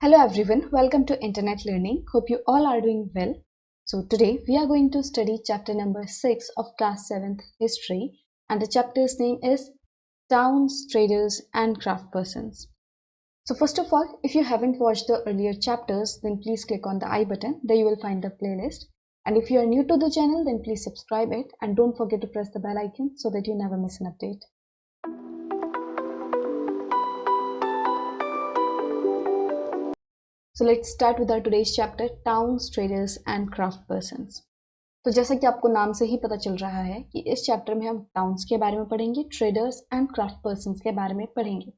Hello everyone, welcome to Internet Learning. Hope you all are doing well. So today we are going to study chapter number 6 of class 7th history, and the chapter's name is Towns, Traders and Craftspersons. So first of all, if you haven't watched the earlier chapters, then please click on the I button. There you will find the playlist. And if you are new to the channel, then please subscribe it and don't forget to press the bell icon so that you never miss an update. So let's start with our today's chapter, Towns, Traders and Craftspersons. तो जैसा कि आपको नाम से ही पता चल रहा है कि इस चैप्टर में हम टाउन्स के बारे में पढ़ेंगे, ट्रेडर्स एंड क्राफ्टपर्सन्स के बारे में पढ़ेंगे।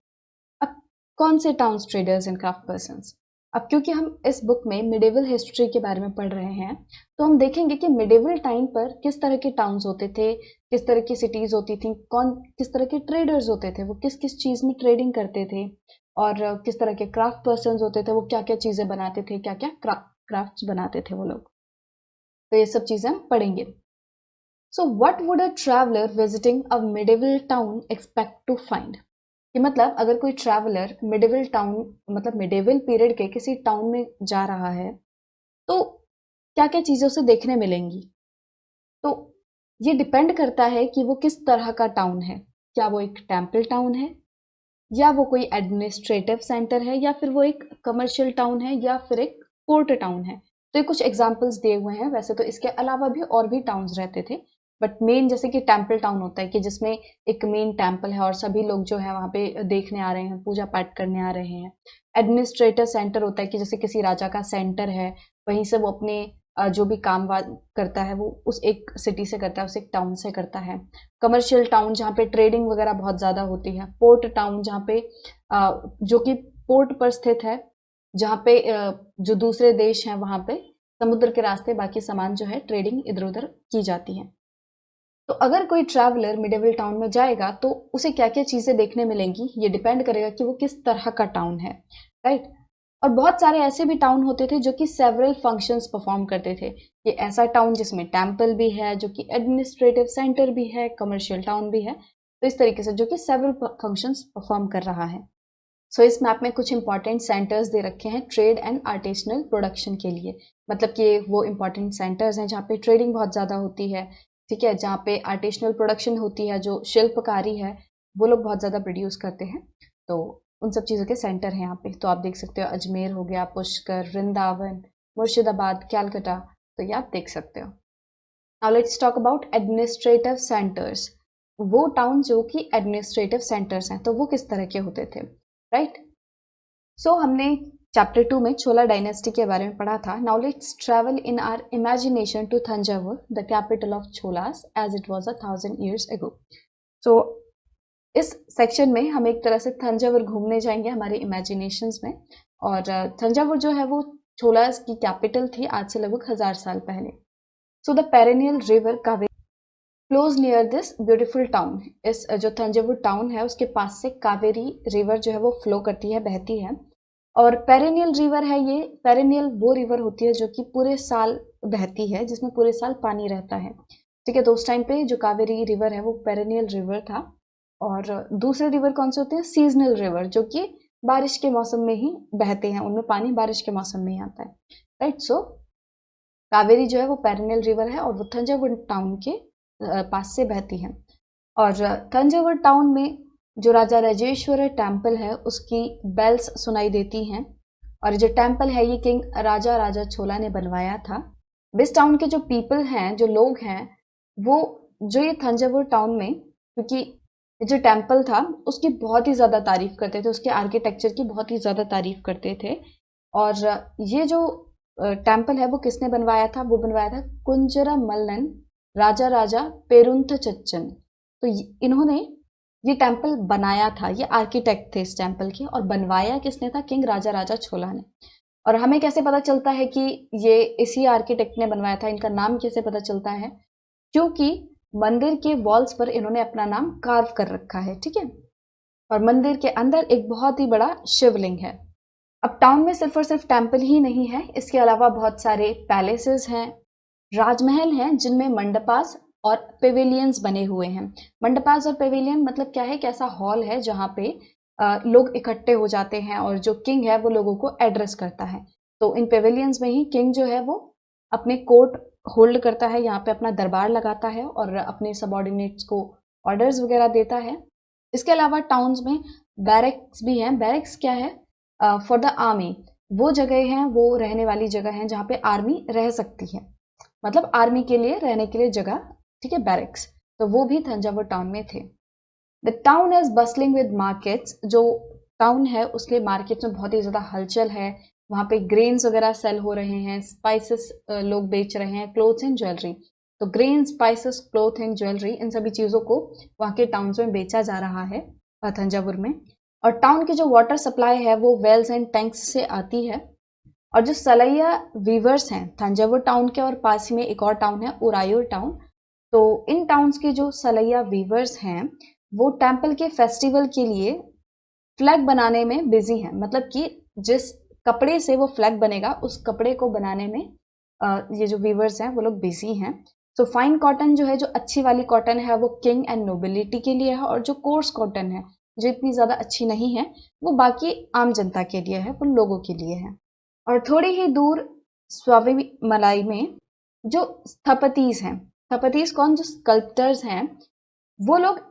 अब कौन से टाउन्स, ट्रेडर्स एंड क्राफ्टपर्सन्स? अब क्योंकि हम इस बुक में मिडिवल हिस्ट्री के बारे में पढ़ रहे हैं, तो हम देखेंगे कि मिडिवल टाइम पर किस तरह के टाउन्स होते थे, किस तरह की सिटीज होती थी, किस तरह के ट्रेडर्स होते थे, वो किस किस चीज में ट्रेडिंग करते थे, और किस तरह के क्राफ्ट पर्सन होते थे, वो क्या क्या चीजें बनाते थे, क्या क्या क्राफ्ट्स बनाते थे वो लोग। तो ये सब चीजें हम पढ़ेंगे। So what would a traveller visiting a medieval town expect to find? कि मतलब अगर कोई ट्रैवलर मिडिवल टाउन मतलब मिडिवल पीरियड के किसी टाउन में जा रहा है, तो क्या क्या चीजें उसे देखने मिलेंगी? तो ये डिपेंड करता है कि वो किस तरह का टाउन है। क्या वो एक टेम्पल टाउन है, या वो कोई एडमिनिस्ट्रेटिव सेंटर है, या फिर वो एक कमर्शियल टाउन है, या फिर एक पोर्ट टाउन है। तो ये कुछ एग्जांपल्स दिए हुए हैं। वैसे तो इसके अलावा भी और भी टाउन्स रहते थे, बट मेन जैसे कि टेम्पल टाउन होता है कि जिसमें एक मेन टेम्पल है और सभी लोग जो है वहाँ पे देखने आ रहे हैं, पूजा पाठ करने आ रहे हैं। एडमिनिस्ट्रेटिव सेंटर होता है कि जैसे किसी राजा का सेंटर है, वहीं से वो अपने जो भी काम करता है वो उस एक सिटी से करता है, उस एक टाउन से करता है। कमर्शियल टाउन जहाँ पे ट्रेडिंग वगैरह बहुत ज़्यादा होती है। पोर्ट टाउन जहाँ पे जो कि पोर्ट पर स्थित है, जहाँ पे जो दूसरे देश हैं वहाँ पे समुद्र के रास्ते बाकी सामान जो है ट्रेडिंग इधर उधर की जाती है। तो अगर कोई ट्रैवलर मिडिवल टाउन में जाएगा तो उसे क्या क्या चीज़ें देखने मिलेंगी, ये डिपेंड करेगा कि वो किस तरह का टाउन है, राइट। और बहुत सारे ऐसे भी टाउन होते थे जो कि सेवरल फंक्शंस परफॉर्म करते थे। ये ऐसा टाउन जिसमें टेम्पल भी है, जो कि एडमिनिस्ट्रेटिव सेंटर भी है, कमर्शियल टाउन भी है, तो इस तरीके से जो कि सेवरल फंक्शंस परफॉर्म कर रहा है। सो इस मैप में कुछ इंपॉर्टेंट सेंटर्स दे रखे हैं ट्रेड एंड आर्टिसनल प्रोडक्शन के लिए। मतलब कि वो इंपॉर्टेंट सेंटर्स हैं जहाँ पे ट्रेडिंग बहुत ज़्यादा होती है, ठीक है, जहाँ पे आर्टिसनल प्रोडक्शन होती है, जो शिल्पकारी है वो लोग बहुत ज़्यादा प्रोड्यूस करते हैं। तो उन सब चीज़ों के सेंटर हैं यहाँ पे। तो आप देख सकते हो अजमेर हो गया, पुष्कर, वृंदावन, मुर्शिदाबाद, कैलकाटा, तो ये आप देख सकते हो। Now let's talk about administrative centres. वो टाउन जो कि एडमिनिस्ट्रेटिव सेंटर्स हैं, तो वो किस तरह के होते थे, राइट। सो हमने चैप्टर 2 में चोला डायनेस्टी के बारे में पढ़ा था। Now let's travel in our imagination to Thanjavur, the capital of Cholas, as it was 1000 years ago। So इस सेक्शन में हम एक तरह से थंजावुर घूमने जाएंगे हमारे इमेजिनेशंस में। और थंजावुर जो है वो चोलास की कैपिटल थी आज से लगभग 1000 साल पहले। So the perennial river Kaveri flows near this beautiful town. इस जो थंजावुर टाउन है उसके पास से कावेरी रिवर जो है वो फ्लो करती है, बहती है। और पेरेनियल रिवर है ये। पेरेनियल वो रिवर होती है जो कि पूरे साल बहती है, जिसमें पूरे साल पानी रहता है, ठीक है। तो उस टाइम पे जो कावेरी रिवर है वो पेरेनियल रिवर था। और दूसरे रिवर कौन से होते हैं? सीजनल रिवर, जो कि बारिश के मौसम में ही बहते हैं, उनमें पानी बारिश के मौसम में ही आता है, राइट। सो कावेरी जो है वो पेरेनियल रिवर है और वो थंजावुर टाउन के पास से बहती है। और थंजावुर टाउन में जो राजा राजेश्वर टेम्पल है उसकी बेल्स सुनाई देती हैं। और जो टेम्पल है ये किंग राजा छोला ने बनवाया था। इस टाउन के जो पीपल हैं, जो लोग हैं, वो जो ये थंजावुर टाउन में, क्योंकि जो टेम्पल था उसकी बहुत ही ज़्यादा तारीफ करते थे, उसके आर्किटेक्चर की बहुत ही ज़्यादा तारीफ करते थे। और ये जो टेम्पल है वो किसने बनवाया था? वो बनवाया था कुंजरा मल्लन राजा पेरुंथ चच्चन। तो इन्होंने ये टेम्पल बनाया था, ये आर्किटेक्ट थे इस टेम्पल के। और बनवाया किसने था? किंग राजा छोला ने। और हमें कैसे पता चलता है कि ये इसी आर्किटेक्ट ने बनवाया था? इनका नाम कैसे पता चलता है? क्योंकि मंदिर के वॉल्स पर इन्होंने अपना नाम कार्व कर रखा है, ठीक है। और मंदिर के अंदर एक बहुत ही बड़ा शिवलिंग है। अब टाउन में सिर्फ और सिर्फ टेम्पल ही नहीं है, इसके अलावा बहुत सारे पैलेसेस हैं, राजमहल हैं, जिनमें मंडपास और पेविलियंस बने हुए हैं। मंडपास और पेविलियन मतलब क्या है? कि ऐसा हॉल है जहाँ पे लोग इकट्ठे हो जाते हैं और जो किंग है वो लोगों को एड्रेस करता है। तो इन पेविलियंस में ही किंग जो है वो अपने कोर्ट होल्ड करता है, यहाँ पे अपना दरबार लगाता है और अपने सबॉर्डिनेट्स को ऑर्डर्स वगैरह देता है। इसके अलावा टाउन्स में बैरक्स भी हैं। बैरक्स क्या है? फॉर द आर्मी, वो जगह हैं, वो रहने वाली जगह हैं जहाँ पे आर्मी रह सकती है, मतलब आर्मी के लिए रहने के लिए जगह, ठीक है, बैरक्स। तो वो भी तंजावुर टाउन में थे। The town is bustling with markets, जो टाउन है उसके मार्केट में बहुत ही ज़्यादा हलचल है। वहाँ पे ग्रेन्स वगैरह सेल हो रहे हैं, स्पाइसेस लोग बेच रहे हैं, क्लोथ्स एंड ज्वेलरी। तो grain, spices, cloth and jewellery, इन सभी चीज़ों को वहाँ के टाउन्स में बेचा जा रहा है तंजावुर में। और टाउन की जो वाटर सप्लाई है वो वेल्स एंड टैंक्स से आती है। और जो सलैया वीवर्स हैं तंजावुर टाउन के, और पास ही में एक और टाउन है उरायूर टाउन। तो इन टाउन्स के जो सलैया वीवर्स हैं वो टेम्पल के फेस्टिवल के लिए फ्लैग बनाने में बिजी हैं। मतलब कि जिस कपड़े से वो फ्लैग बनेगा उस कपड़े को बनाने में ये जो वीवर्स हैं वो लोग बिजी हैं। सो फाइन कॉटन जो है, जो अच्छी वाली कॉटन है, वो किंग एंड नोबिलिटी के लिए है, और जो कोर्स कॉटन है जो इतनी ज़्यादा अच्छी नहीं है वो बाकी आम जनता के लिए है, उन लोगों के लिए है। और थोड़ी ही दूर स्वावी मलाई में जो स्थपतिज हैं, स्थपतिज कौन? जो स्कल्प्टर्स हैं, वो लोग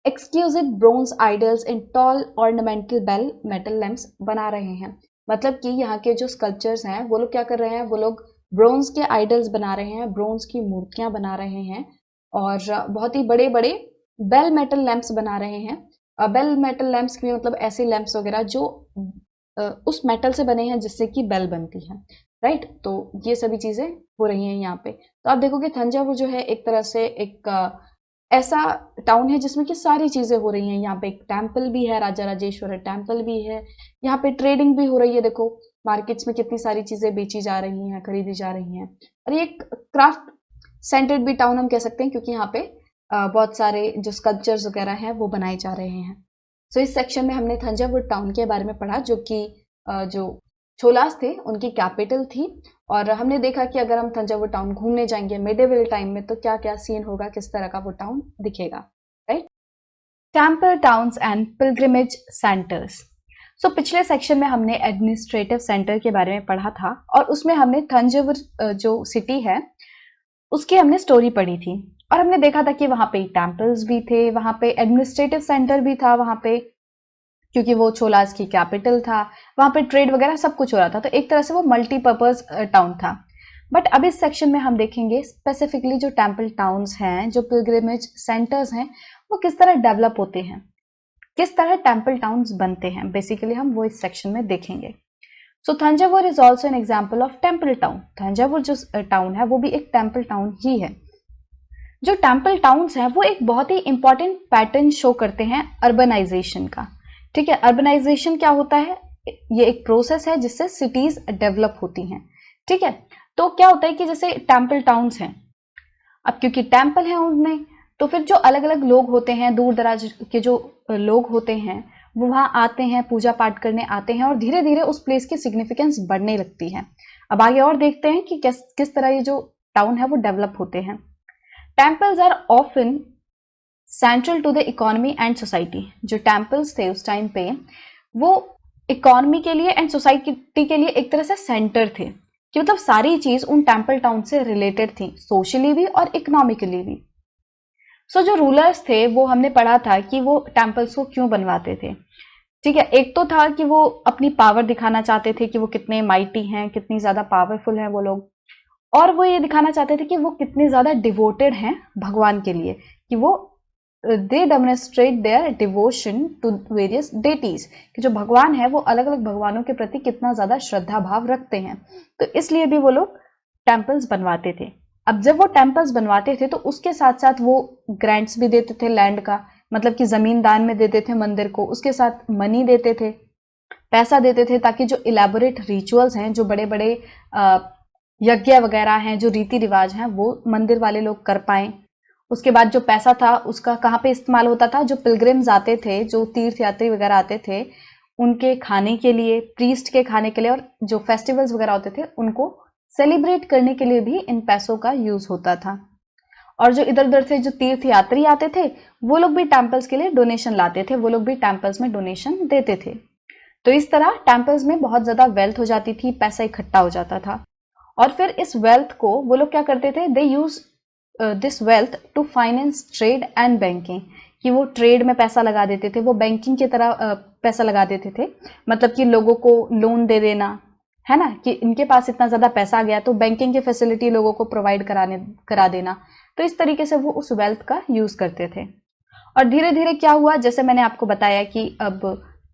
exclusive bronze idols in tall ornamental bell metal lamps बना रहे हैं। मतलब कि यहाँ के जो स्कल्पचर्स हैं वो लोग क्या कर रहे हैं, वो लोग ब्रोंज के आइडल्स बना रहे हैं, ब्रोंज की मूर्तियां बना रहे हैं, और बहुत ही बड़े बड़े बेल मेटल लैम्प्स बना रहे हैं। बेल मेटल लैम्प्स में मतलब ऐसे लैम्प्स वगैरह जो उस मेटल से बने हैं जिससे कि बेल बनती है, राइट। तो ये सभी चीजें हो रही हैं यहाँ पे। तो आप देखोगे तंजावुर जो है एक तरह से एक ऐसा टाउन है जिसमें कि सारी चीजें हो रही हैं। यहाँ पे एक टेम्पल भी है, राजा राजेश्वर टेम्पल भी है, यहाँ पे ट्रेडिंग भी हो रही है। देखो मार्केट्स में कितनी सारी चीजें बेची जा रही हैं, खरीदी जा रही हैं। और ये एक क्राफ्ट सेंटर्ड भी टाउन हम कह सकते हैं, क्योंकि यहाँ पे बहुत सारे जो स्कल्पचर्स वगैरह हैं वो बनाए जा रहे हैं। सो इस सेक्शन में हमने तंजावुर टाउन के बारे में पढ़ा, जो कि जो चोलास थे उनकी कैपिटल थी। और हमने देखा कि अगर हम तंजावुर टाउन घूमने जाएंगे मिडिवल टाइम में तो क्या क्या सीन होगा, किस तरह का वो टाउन दिखेगा, right. Temple towns and pilgrimage centres. So पिछले सेक्शन में हमने एडमिनिस्ट्रेटिव सेंटर के बारे में पढ़ा था, और उसमें हमने तंजावुर जो सिटी है उसकी हमने स्टोरी पढ़ी थी। और हमने देखा था कि वहां पे टेम्पल्स भी थे, वहां पे एडमिनिस्ट्रेटिव सेंटर भी था वहां पे, क्योंकि वो चोलास की कैपिटल था, वहां पे ट्रेड वगैरह सब कुछ हो रहा था। तो एक तरह से वो मल्टीपर्पज टाउन था। बट अब इस सेक्शन में हम देखेंगे स्पेसिफिकली जो टेम्पल टाउन्स हैं, जो पिलग्रिमेज सेंटर्स हैं, वो किस तरह डेवलप होते हैं, किस तरह टेम्पल टाउन्स बनते हैं। बेसिकली हम वो इस सेक्शन में देखेंगे। So Thanjavur is also an example of temple town. Thanjavur जो टाउन है वो भी एक टेम्पल टाउन ही है। जो टेम्पल टाउन्स हैं वो एक बहुत ही इंपॉर्टेंट पैटर्न शो करते हैं अर्बनाइजेशन का। ठीक है, अर्बनाइजेशन क्या होता है? ये एक प्रोसेस है जिससे सिटीज डेवलप होती हैं। ठीक है, तो क्या होता है कि जैसे टेम्पल टाउन्स हैं, अब क्योंकि टेम्पल है उनमें, तो फिर जो अलग अलग लोग होते हैं, दूर दराज के जो लोग होते हैं वो वहां आते हैं, पूजा पाठ करने आते हैं, और धीरे धीरे उस प्लेस की सिग्निफिकेंस बढ़ने लगती है। अब आगे और देखते हैं कि किस तरह ये जो टाउन है वो डेवलप होते हैं। Temples are often central to the economy and society. जो टेम्पल्स थे उस टाइम पे वो इकोनॉमी के लिए एंड सोसाइटी के लिए एक तरह से सेंटर थे, कि मतलब सारी चीज उन टेम्पल टाउन से रिलेटेड थी, सोशली भी और इकोनॉमिकली भी। सो जो रूलर्स थे वो हमने पढ़ा था कि वो टेम्पल्स को क्यों बनवाते थे। ठीक है, एक तो था कि वो अपनी पावर दिखाना चाहते थे कि वो कितने माइटी हैं, कितनी ज्यादा पावरफुल हैं वो लोग, और वो ये दिखाना चाहते थे कि वो कितने ज्यादा डिवोटेड हैं भगवान के लिए, कि वो they demonstrate their devotion to various deities, कि जो भगवान है वो अलग अलग भगवानों के प्रति कितना ज्यादा श्रद्धा भाव रखते हैं। तो इसलिए भी वो लोग टेम्पल्स बनवाते थे। अब जब वो टेम्पल्स बनवाते थे तो उसके साथ साथ वो ग्रांट्स भी देते थे लैंड का, मतलब कि जमीन दान में देते थे मंदिर को, उसके साथ मनी देते थे, पैसा देते थे, ताकि जो इलेबोरेट रिचुअल्स हैं, जो बड़े बड़े यज्ञ वगैरह हैं, जो रीति रिवाज हैं, वो मंदिर वाले लोग कर पाए। उसके बाद जो पैसा था उसका कहाँ पे इस्तेमाल होता था? जो पिलग्रिम्स आते थे, जो तीर्थ यात्री वगैरह आते थे, उनके खाने के लिए, प्रीस्ट के खाने के लिए, और जो फेस्टिवल्स वगैरह होते थे उनको सेलिब्रेट करने के लिए भी इन पैसों का यूज होता था। और जो इधर उधर से जो तीर्थ यात्री आते थे वो लोग भी टेम्पल्स के लिए डोनेशन लाते थे, वो लोग भी टेम्पल्स में डोनेशन देते थे। तो इस तरह टेम्पल्स में बहुत ज्यादा वेल्थ हो जाती थी, पैसा इकट्ठा हो जाता था। और फिर इस वेल्थ को वो लोग क्या करते थे, they use this wealth to finance trade and banking, कि वो ट्रेड में पैसा लगा देते थे, वो बैंकिंग की तरह पैसा लगा देते थे। मतलब कि लोगों को लोन दे देना, है ना, कि इनके पास इतना ज्यादा पैसा आ गया तो बैंकिंग की फैसिलिटी लोगों को प्रोवाइड करा देना। तो इस तरीके से वो उस वेल्थ का यूज करते थे। और धीरे धीरे क्या हुआ, जैसे मैंने आपको बताया कि अब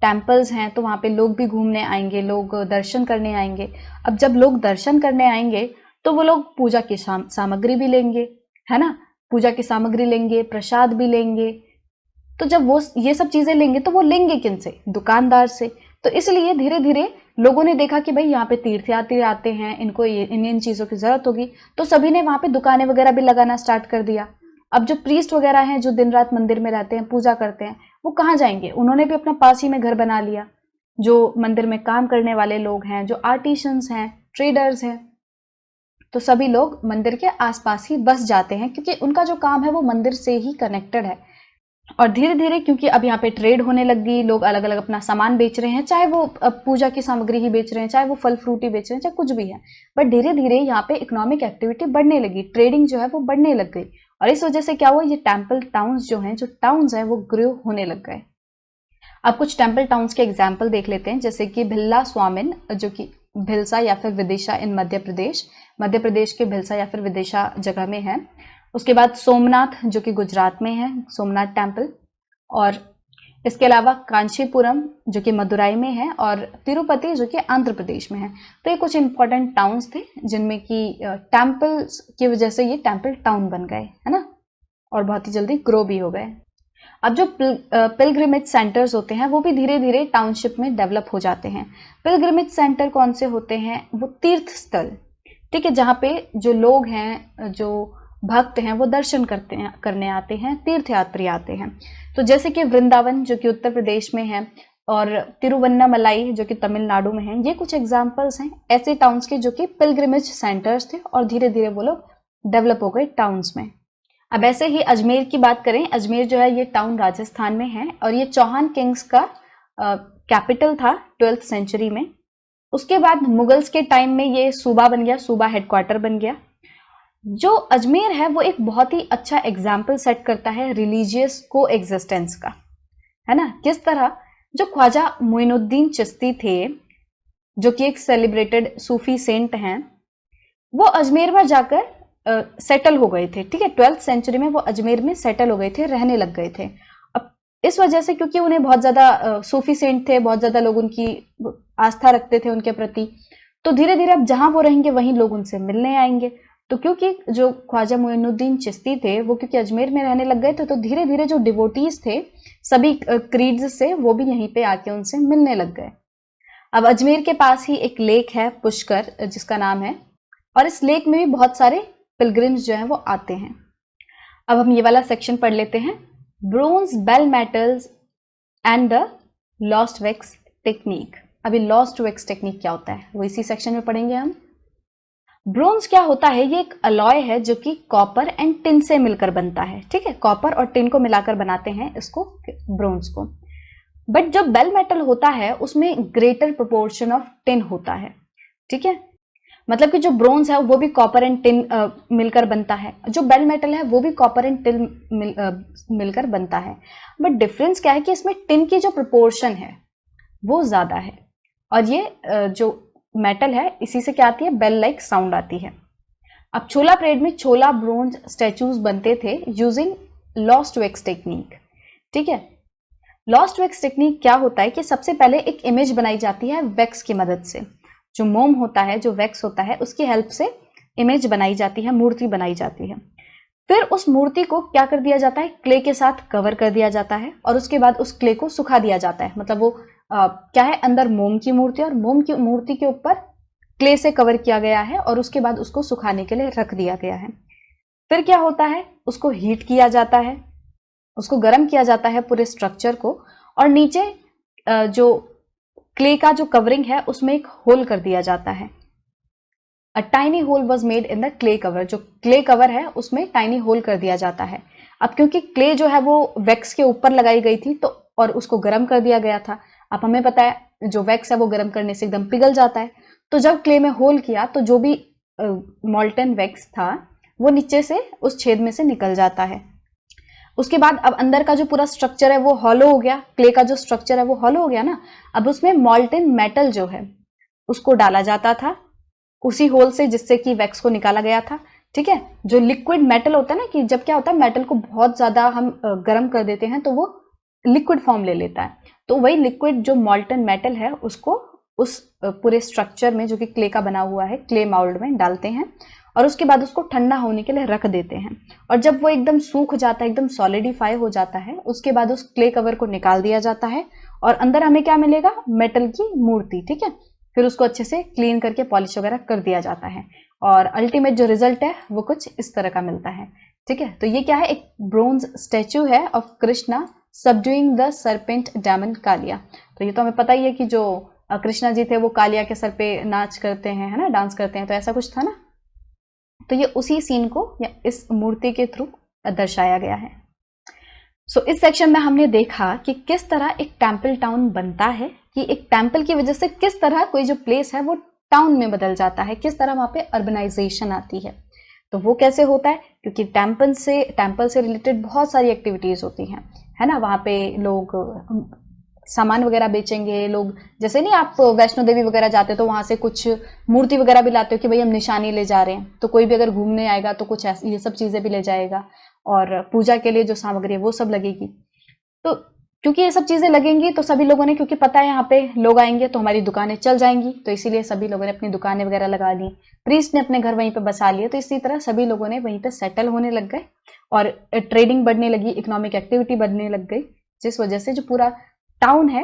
टेम्पल्स हैं तो वहां पे लोग भी घूमने आएंगे, लोग दर्शन करने आएंगे। अब जब लोग दर्शन करने आएंगे तो वो लोग पूजा की सामग्री भी लेंगे, है ना, पूजा की सामग्री लेंगे, प्रसाद भी लेंगे। तो जब वो ये सब चीजें लेंगे तो वो लेंगे किन से, दुकानदार से। तो इसलिए धीरे धीरे लोगों ने देखा कि भाई यहाँ पे तीर्थयात्री आते हैं, इनको इन चीजों की जरूरत होगी, तो सभी ने वहां पे दुकानें वगैरह भी लगाना स्टार्ट कर दिया। अब जो प्रीस्ट वगैरह हैं जो दिन रात मंदिर में रहते हैं, पूजा करते हैं, वो कहाँ जाएंगे, उन्होंने भी अपना पास ही में घर बना लिया। जो मंदिर में काम करने वाले लोग हैं, जो आर्टिशंस हैं, ट्रेडर्स हैं, तो सभी लोग मंदिर के आसपास ही बस जाते हैं, क्योंकि उनका जो काम है वो मंदिर से ही कनेक्टेड है। और धीरे धीरे क्योंकि अब यहाँ पे ट्रेड होने लग गई, लोग अलग अलग अपना सामान बेच रहे हैं, चाहे वो पूजा की सामग्री ही बेच रहे हैं, चाहे वो फल फ्रूट ही बेच रहे हैं, चाहे कुछ भी है, बट धीरे धीरे यहाँ पे इकोनॉमिक एक्टिविटी बढ़ने लगी, ट्रेडिंग जो है वो बढ़ने लग गई। और इस वजह से क्या हुआ, ये टेम्पल टाउन्स जो हैं, जो टाउन्स हैं वो ग्रो होने लग गए। अब कुछ टेम्पल टाउन्स के एग्जाम्पल देख लेते हैं, जैसे कि भिल्ला स्वामिन, जो कि भिलसा या फिर विदिशा इन मध्य प्रदेश के भिलसा या फिर विदिशा जगह में है। उसके बाद सोमनाथ जो कि गुजरात में है, सोमनाथ टेम्पल। और इसके अलावा कांचीपुरम जो कि मदुराई में है, और तिरुपति जो कि आंध्र प्रदेश में है। तो ये कुछ इंपॉर्टेंट टाउन्स थे जिनमें कि टेम्पल्स की वजह से ये टेम्पल टाउन बन गए, है ना, और बहुत ही जल्दी ग्रो भी हो गए। अब जो पिलग्रिमेज सेंटर्स होते हैं वो भी धीरे धीरे टाउनशिप में डेवलप हो जाते हैं। पिलग्रिमेज सेंटर कौन से होते हैं, वो तीर्थ स्थल, ठीक है, जहाँ पे जो लोग हैं, जो भक्त हैं, वो दर्शन करने आते हैं, तीर्थ यात्री आते हैं। तो जैसे कि वृंदावन जो कि उत्तर प्रदेश में है, और तिरुवन्नामलाई जो कि तमिलनाडु में है, ये कुछ एग्जाम्पल्स हैं ऐसे टाउन्स के जो कि पिलग्रिमेज सेंटर्स थे और धीरे धीरे वो लोग डेवलप हो गए टाउन्स में। अब ऐसे ही अजमेर की बात करें, अजमेर जो है ये टाउन राजस्थान में है, और ये चौहान किंग्स का कैपिटल था 12th सेंचुरी में। उसके बाद मुगल्स के टाइम में ये सूबा बन गया, सूबा हेडक्वार्टर बन गया। जो अजमेर है वो एक बहुत ही अच्छा एग्जाम्पल सेट करता है रिलीजियस को एग्जिस्टेंस का, है ना। किस तरह, जो ख्वाजा मोइनुद्दीन चिश्ती थे, जो कि एक सेलिब्रेटेड सूफी सेंट हैं, वो अजमेर में जाकर सेटल हो गए थे, ठीक है, 12th सेंचुरी में वो अजमेर में सेटल हो गए थे, रहने लग गए थे। अब इस वजह से, क्योंकि उन्हें बहुत ज्यादा सूफी सेंट थे, बहुत ज्यादा लोग उनकी आस्था रखते थे उनके प्रति, तो धीरे धीरे अब जहां वो रहेंगे वहीं लोग उनसे मिलने आएंगे। तो क्योंकि जो ख्वाजा मोइनुद्दीन चिश्ती थे वो क्योंकि अजमेर में रहने लग गए थे, तो धीरे धीरे जो डिवोटीज थे सभी क्रीड्स से, वो भी यहीं पे आके उनसे मिलने लग गए। अब अजमेर के पास ही एक लेक है पुष्कर, जिसका नाम है, और इस लेक में भी बहुत सारे पिलग्रिम्स जो हैं वो आते हैं। अब हम ये वाला सेक्शन पढ़ लेते हैं, bronze bell metals and the lost wax technique. अभी लॉस्ट वैक्स टेक्निक क्या होता है वो इसी सेक्शन में पढ़ेंगे हम। ब्रोंज क्या होता है, ये एक अलॉय है जो कि कॉपर एंड टिन से मिलकर बनता है, ठीक है, कॉपर और टिन को मिलाकर बनाते हैं इसको, ब्रोंज को। बट जो बेल मेटल होता है उसमें ग्रेटर प्रोपोर्शन ऑफ टिन होता है, ठीक है, मतलब कि जो ब्रोंज है वो भी कॉपर एंड टिन मिलकर बनता है, जो बेल मेटल है वो भी कॉपर एंड टिन मिलकर बनता है। बट डिफरेंस क्या है कि इसमें टिन की जो प्रोपोर्शन है वो ज्यादा है, और ये जो मेटल है इसी से क्या आती है, बेल लाइक साउंड आती है। अब छोला परेड में छोला ब्रोंज स्टैचूज बनते थे यूजिंग लॉस्ट वैक्स टेक्निक, ठीक है। लॉस्ट वैक्स टेक्निक क्या होता है कि सबसे पहले एक इमेज बनाई जाती है वैक्स की मदद से, जो मोम होता है, जो वैक्स होता है, उसकी हेल्प से इमेज बनाई जाती है, मूर्ति बनाई जाती है। फिर उस मूर्ति को क्या कर दिया जाता है, क्ले के साथ कवर कर दिया जाता है, और उसके बाद उस क्ले को सुखा दिया जाता है। मतलब वो क्या है, अंदर मोम की मूर्ति, और मोम की मूर्ति के ऊपर क्ले से कवर किया गया है, और उसके बाद उसको सुखाने के लिए रख दिया गया है। फिर क्या होता है, उसको हीट किया जाता है, उसको गर्म किया जाता है पूरे स्ट्रक्चर को, और नीचे जो क्ले का जो कवरिंग है उसमें एक होल कर दिया जाता है। A tiny whole was made in the clay cover, जो क्ले कवर है उसमें टाइनी होल कर दिया जाता है। अब क्योंकि क्ले जो है वो वैक्स के ऊपर लगाई गई थी, तो और उसको गर्म कर दिया गया था। अब हमें पता है जो वैक्स है वो गर्म करने से एकदम पिघल जाता है, तो जब क्ले में होल किया तो जो भी मॉल्टन वैक्स था वो नीचे से उस छेद में से निकल जाता है। उसके बाद अब अंदर का जो पूरा स्ट्रक्चर है वो हॉलो हो गया, क्ले का जो स्ट्रक्चर है वो हॉलो हो गया ना। अब उसमें मॉल्टन मेटल जो है उसको डाला जाता था उसी होल से जिससे कि वैक्स को निकाला गया था। ठीक है, जो लिक्विड मेटल होता है ना, कि जब क्या होता है मेटल को बहुत ज्यादा हम गर्म कर देते हैं तो वो लिक्विड फॉर्म ले लेता है, तो वही लिक्विड जो मॉल्टन मेटल है उसको उस पूरे स्ट्रक्चर में जो कि क्ले का बना हुआ है क्ले माउल्ड में डालते हैं और उसके बाद उसको ठंडा होने के लिए रख देते हैं। और जब वो एकदम सूख जाता है, एकदम सॉलिडिफाई हो जाता है, उसके बाद उस क्ले कवर को निकाल दिया जाता है और अंदर हमें क्या मिलेगा, मेटल की मूर्ति। ठीक है, फिर उसको अच्छे से क्लीन करके पॉलिश वगैरह कर दिया जाता है और अल्टीमेट जो रिजल्ट है वो कुछ इस तरह का मिलता है। ठीक है, तो ये क्या है, एक ब्रोंज स्टैचू है of Krishna subduing the serpent demon Kaliya. तो ये तो हमें पता ही है कि जो कृष्णा जी थे वो कालिया के सर पे नाच करते हैं, है ना, डांस करते हैं, तो ऐसा कुछ था ना। तो ये उसी सीन को या इस मूर्ति के थ्रू दर्शाया गया है। सो इस सेक्शन में हमने देखा कि किस तरह एक टेम्पल टाउन बनता है, कि एक टेम्पल की वजह से किस तरह कोई जो प्लेस है वो टाउन में बदल जाता है, किस तरह वहां पे अर्बनाइजेशन आती है। तो वो कैसे होता है, क्योंकि टेम्पल से रिलेटेड बहुत सारी एक्टिविटीज होती हैं, है ना। वहां पे लोग सामान वगैरह बेचेंगे, लोग जैसे नहीं आप वैष्णो देवी वगैरह जाते हो तो वहां से कुछ मूर्ति वगैरह भी लाते हो कि भाई हम निशानी ले जा रहे हैं, तो कोई भी अगर घूमने आएगा तो कुछ ये सब चीजें भी ले जाएगा और पूजा के लिए जो सामग्री है वो सब लगेगी। तो क्योंकि ये सब चीजें लगेंगी तो सभी लोगों ने, क्योंकि पता है यहाँ पे लोग आएंगे तो हमारी दुकानें चल जाएंगी, तो इसीलिए सभी लोगों ने अपनी दुकानें वगैरह लगा ली, प्रीस्ट ने अपने घर वहीं पे बसा लिए, तो इसी तरह सभी लोगों ने वहीं पे सेटल होने लग गए और ट्रेडिंग बढ़ने लगी, इकोनॉमिक एक्टिविटी बढ़ने लग गई, जिस वजह से जो पूरा टाउन है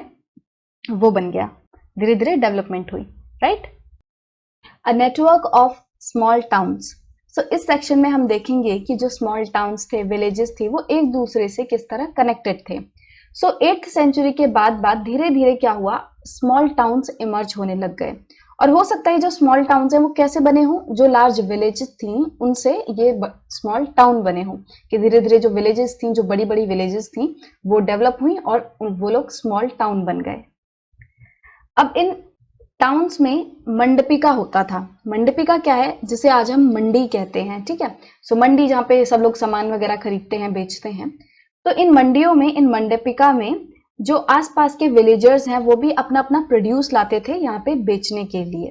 वो बन गया, धीरे धीरे डेवलपमेंट हुई, right. A network of small towns. So इस सेक्शन में हम देखेंगे कि जो स्मॉल टाउन्स थे, विलेजेस थे, वो एक दूसरे से किस तरह कनेक्टेड थे। सो 8th सेंचुरी के बाद धीरे धीरे क्या हुआ, स्मॉल टाउन्स इमर्ज होने लग गए। और हो सकता है जो स्मॉल टाउन्स हैं वो कैसे बने हों, जो लार्ज विलेजेस थी उनसे ये स्मॉल टाउन बने हों, कि धीरे धीरे जो विलेजेस थी, जो बड़ी बड़ी विलेजेस थी वो डेवलप हुई और वो लोग स्मॉल टाउन बन गए। अब इन टाउन्स में मंडपिका होता था। मंडपिका क्या है, जिसे आज हम मंडी कहते हैं। ठीक है, सो मंडी जहाँ पे सब लोग सामान वगैरह खरीदते हैं, बेचते हैं, तो इन मंडियों में, इन मंडपिका में जो आसपास के विलेजर्स हैं वो भी अपना अपना प्रोड्यूस लाते थे यहाँ पे बेचने के लिए।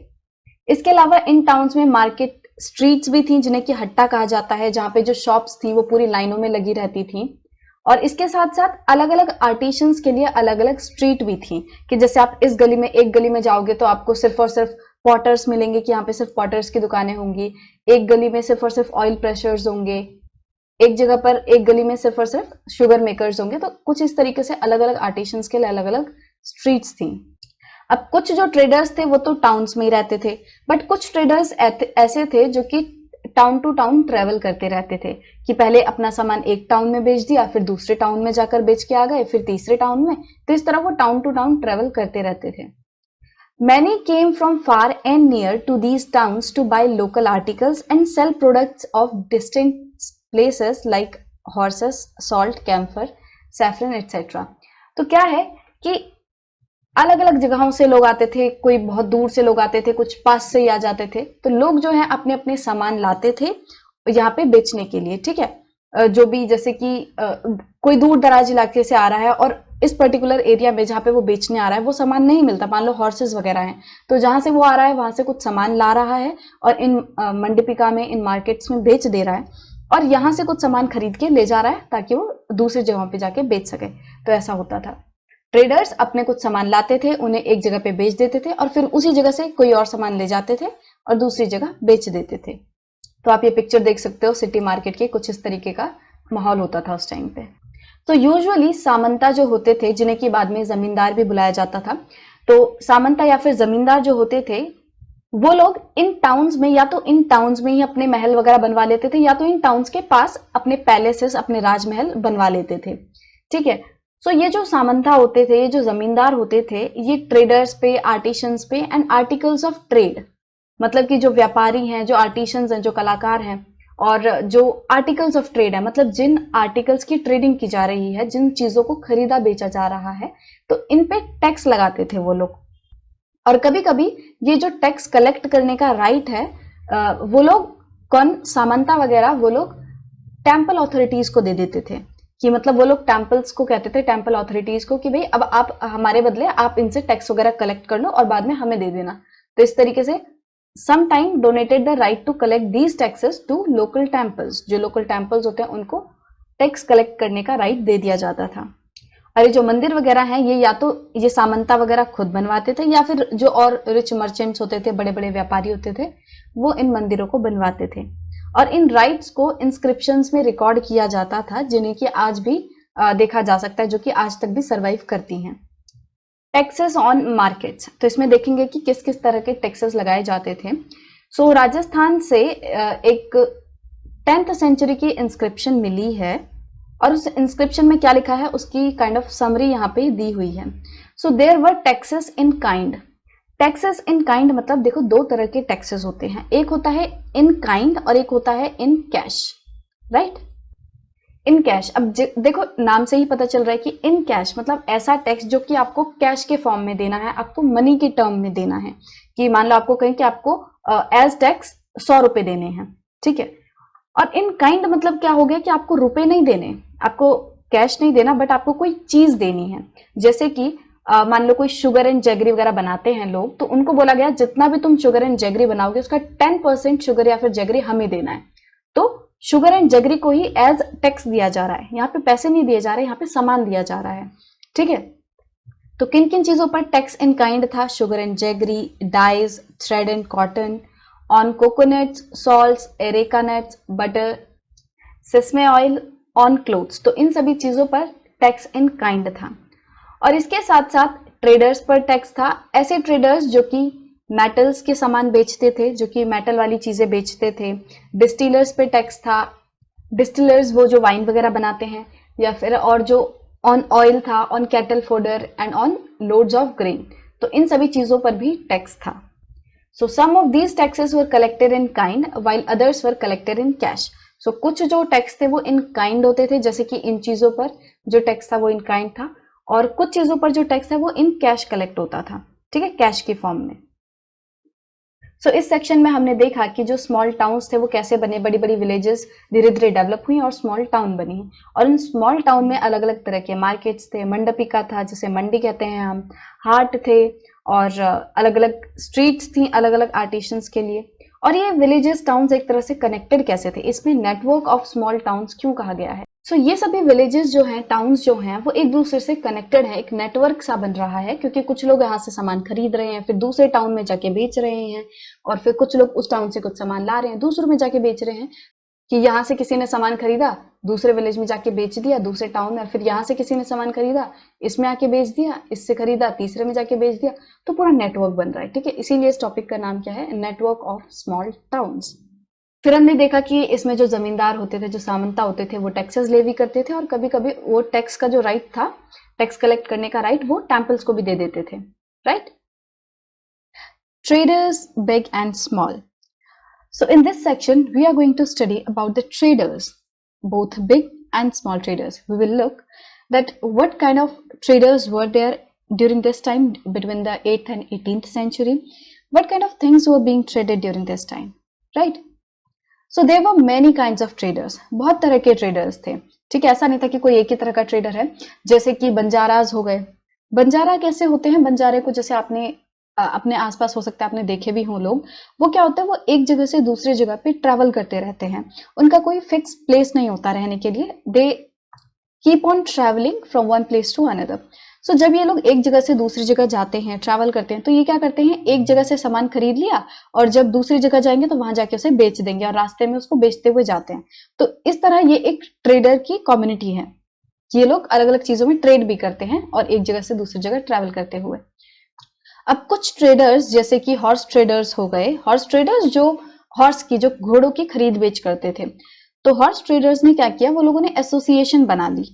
इसके अलावा इन टाउन्स में मार्केट स्ट्रीट्स भी थी जिन्हें कि हट्टा कहा जाता है, जहाँ पे जो शॉप्स थी वो पूरी लाइनों में लगी रहती थी। और इसके साथ साथ अलग अलग आर्टिशंस के लिए अलग अलग स्ट्रीट भी थी, कि जैसे आप इस गली में, एक गली में जाओगे तो आपको सिर्फ और सिर्फ पॉटर्स मिलेंगे, कि यहाँ पे सिर्फ पॉटर्स की दुकानें होंगी। एक गली में सिर्फ और सिर्फ ऑयल प्रेशर्स होंगे, एक जगह पर एक गली में सिर्फ और सिर्फ शुगर मेकर्स होंगे। तो कुछ इस तरीके से अलग अलग आर्टिशंस के लिए अलग अलग स्ट्रीट्स थी। अब कुछ जो ट्रेडर्स थे वो तो टाउन्स में ही रहते थे, बट कुछ ट्रेडर्स ऐसे थे जो कि टाउन टू टाउन ट्रेवल करते रहते थे, कि पहले अपना सामान एक टाउन में बेच दिया, फिर दूसरे टाउन में जाकर बेच के आ गए, फिर तीसरे टाउन में, तो इस तरह वो टाउन टू टाउन ट्रेवल करते रहते थे। Many came from far and near to these towns to buy local articles and sell products of distant places like horses, salt, camphor, saffron, etc. तो क्या है कि अलग अलग जगहों से लोग आते थे, कोई बहुत दूर से लोग आते थे, कुछ पास से ही आ जाते थे, तो लोग जो है अपने अपने सामान लाते थे यहाँ पे बेचने के लिए। ठीक है, जो भी जैसे कि कोई दूर दराज इलाके से आ रहा है और इस पर्टिकुलर एरिया में जहाँ पे वो बेचने आ रहा है वो सामान नहीं मिलता, मान लो हॉर्सेस वगैरह हैं, तो जहां से वो आ रहा है वहां से कुछ सामान ला रहा है और इन मंडपिका में, इन मार्केट्स में बेच दे रहा है, और यहाँ से कुछ सामान खरीद के ले जा रहा है ताकि वो दूसरी जगहों पे जाके बेच सके। तो ऐसा होता था, ट्रेडर्स अपने कुछ सामान लाते थे, उन्हें एक जगह पे बेच देते थे और फिर उसी जगह से कोई और सामान ले जाते थे और दूसरी जगह बेच देते थे। तो आप ये पिक्चर देख सकते हो, सिटी मार्केट के कुछ इस तरीके का माहौल होता था उस टाइम पे। तो यूजुअली सामंता जो होते थे, जिन्हें कि बाद में जमींदार भी बुलाया जाता था, तो सामंता या फिर जमींदार जो होते थे वो लोग इन टाउन्स में, या तो इन टाउन्स में ही अपने महल वगैरह बनवा लेते थे, या तो इन टाउन्स के पास अपने पैलेसेस, अपने राजमहल बनवा लेते थे। ठीक है, सो ये जो सामंता होते थे, ये जो जमींदार होते थे, ये ट्रेडर्स पे, आर्टिशंस पे एंड आर्टिकल्स ऑफ ट्रेड, मतलब कि जो व्यापारी हैं, जो आर्टिशंस हैं, जो कलाकार हैं, और जो आर्टिकल्स ऑफ ट्रेड है, मतलब जिन आर्टिकल्स की ट्रेडिंग की जा रही है, जिन चीजों को खरीदा बेचा जा रहा है, तो इन पे टैक्स लगाते थे वो लोग। और कभी कभी ये जो टैक्स कलेक्ट करने का राइट है, वो लोग कौन, सामंता वगैरह, वो लोग टेम्पल अथॉरिटीज को दे देते थे। कि मतलब वो लोग टेम्पल्स को कहते थे, टेम्पल अथॉरिटीज को, कि भाई अब आप हमारे बदले आप इनसे टैक्स वगैरह कलेक्ट कर लो और बाद में हमें दे देना। तो इस तरीके से some time donated the right to collect these taxes to local temples. जो लोकल टेम्पल्स होते हैं उनको टैक्स कलेक्ट करने का राइट दे दिया जाता था। और ये जो मंदिर वगैरह हैं, ये या तो ये सामंता वगैरह खुद बनवाते थे, या फिर जो और रिच मर्चेंट्स होते थे, बड़े बड़े व्यापारी होते थे, वो इन मंदिरों को बनवाते थे। और इन राइट्स को इंस्क्रिप्शंस में रिकॉर्ड किया जाता था, जिन्हें कि आज भी देखा जा सकता है, जो कि आज तक भी सर्वाइव करती हैं। टैक्सेस ऑन मार्केट्स, तो इसमें देखेंगे कि किस किस तरह के टैक्सेस लगाए जाते थे। सो राजस्थान से एक 10th सेंचुरी की इंस्क्रिप्शन मिली है, और उस इंस्क्रिप्शन में क्या लिखा है उसकी काइंड ऑफ समरी यहाँ पे दी हुई है। So there were taxes in kind. Taxes in kind मतलब देखो, दो तरह के टैक्सेस होते हैं, एक होता है इन काइंड और एक होता है in cash, right. In cash, अब देखो नाम से ही पता चल रहा है कि इन कैश मतलब ऐसा टैक्स जो कि आपको कैश के फॉर्म में देना है, आपको मनी के टर्म में देना है। कि मान लो आपको कहें कि आपको एज टैक्स 100 रुपए देने हैं, ठीक है। और इन काइंड मतलब क्या हो गया कि आपको रुपए नहीं देने, आपको कैश नहीं देना, बट आपको कोई चीज देनी है। जैसे कि मान लो कोई शुगर एंड जैगरी वगैरह बनाते हैं लोग, तो उनको बोला गया जितना भी तुम शुगर एंड जैगरी बनाओगे उसका 10% शुगर या फिर जैगरी हमें देना है। तो शुगर एंड जैगरी को ही एज टैक्स दिया जा रहा है, यहाँ पे पैसे नहीं दिए जा रहे, यहाँ पे सामान दिया जा रहा है, ठीक है। तो किन किन चीजों पर टैक्स इन काइंड था? Sugar and jaggery, dyes, thread and cotton, on coconuts, salts, areca nuts, butter, sesame oil, on clothes. तो इन सभी चीजों पर टैक्स इन काइंड था। और इसके साथ साथ ट्रेडर्स पर टैक्स था। ऐसे ट्रेडर्स जो कि मेटल्स के सामान बेचते थे, जो कि मेटल वाली चीजें बेचते थे। डिस्टिलर्स पे टैक्स था। डिस्टिलर्स वो जो वाइन वगैरह बनाते हैं, या फिर और जो ऑन ऑयल था, on cattle fodder and on loads of grain. तो इन सभी चीजों पर भी टैक्स था। So some of these taxes were collected in kind while others were collected in cash. So कुछ जो टैक्स थे वो इन काइंड होते थे, जैसे कि इन चीजों पर जो टैक्स था वो इन काइंड था, और कुछ चीजों पर जो टैक्स है वो इन कैश कलेक्ट होता था, ठीक है, कैश की फॉर्म में। सो इस सेक्शन में हमने देखा कि जो स्मॉल टाउन्स थे वो कैसे बने, बड़ी बड़ी विलेजेस धीरे धीरे डेवलप हुई और स्मॉल टाउन बनी। और इन स्मॉल टाउन में अलग अलग तरह के मार्केट्स थे, मंडपिका था जिसे मंडी कहते हैं हम, हाट थे, और अलग अलग स्ट्रीट्स थी अलग अलग आर्टिशंस के लिए। और ये विलेजेस टाउन्स एक तरह से कनेक्टेड कैसे थे, इसमें नेटवर्क ऑफ स्मॉल टाउन्स क्यों कहा गया है? सो ये सभी विलेजेस जो हैं, टाउन्स जो हैं, वो एक दूसरे से कनेक्टेड है, एक नेटवर्क सा बन रहा है, क्योंकि कुछ लोग यहाँ से सामान खरीद रहे हैं, फिर दूसरे टाउन में जाके बेच रहे हैं, और फिर कुछ लोग उस टाउन से कुछ सामान ला रहे हैं, दूसरों में जाके बेच रहे हैं। कि यहाँ से किसी ने सामान खरीदा, दूसरे विलेज में जाके बेच दिया, दूसरे टाउन में, फिर यहाँ से किसी ने सामान खरीदा, इसमें आके बेच दिया, इससे खरीदा, तीसरे में जाके बेच दिया। तो पूरा नेटवर्क बन रहा है, ठीक है। इसीलिए इस टॉपिक का नाम क्या है? Network of small towns. फिर हमने देखा कि इसमें जो जमींदार होते थे, जो सामंता होते थे, वो टैक्सेस लेवी करते थे, और कभी कभी वो टैक्स का जो राइट था, टैक्स कलेक्ट करने का राइट, वो टेम्पल्स को भी दे देते थे, right. Traders big and small. So in this section, we are going to study about the traders, both big and small traders. We will look that what kind of traders were there during this time between the 8th and 18th century. What kind of things were being traded during this time, right? So there were many kinds of traders. बहुत तरह के traders थे, ठीक है। ऐसा नहीं था कि कोई एक ही तरह का ट्रेडर है। जैसे कि बंजाराज हो गए। बंजारा कैसे होते हैं? बंजारे को जैसे आपने अपने आसपास हो सकता है आपने देखे भी हों लोग। वो क्या होता है, वो एक जगह से दूसरी जगह पे ट्रैवल करते रहते हैं, उनका कोई फिक्स प्लेस नहीं होता रहने के लिए। They keep on travelling from one place to another. So जब ये लोग एक जगह से दूसरी जगह जाते हैं, ट्रैवल करते हैं, तो ये क्या करते हैं, एक जगह से सामान खरीद लिया और जब दूसरी जगह जाएंगे तो वहां जाके उसे बेच देंगे और रास्ते में उसको बेचते हुए जाते हैं। तो इस तरह ये एक ट्रेडर की कम्युनिटी है। ये लोग अलग अलग चीजों में ट्रेड भी करते हैं और एक जगह से दूसरी जगह ट्रैवल करते हुए। अब कुछ ट्रेडर्स जैसे कि हॉर्स ट्रेडर्स हो गए। हॉर्स ट्रेडर्स जो हॉर्स की, जो घोड़ों की खरीद बेच करते थे। तो हॉर्स ट्रेडर्स ने क्या किया, वो लोगों ने एसोसिएशन बना ली।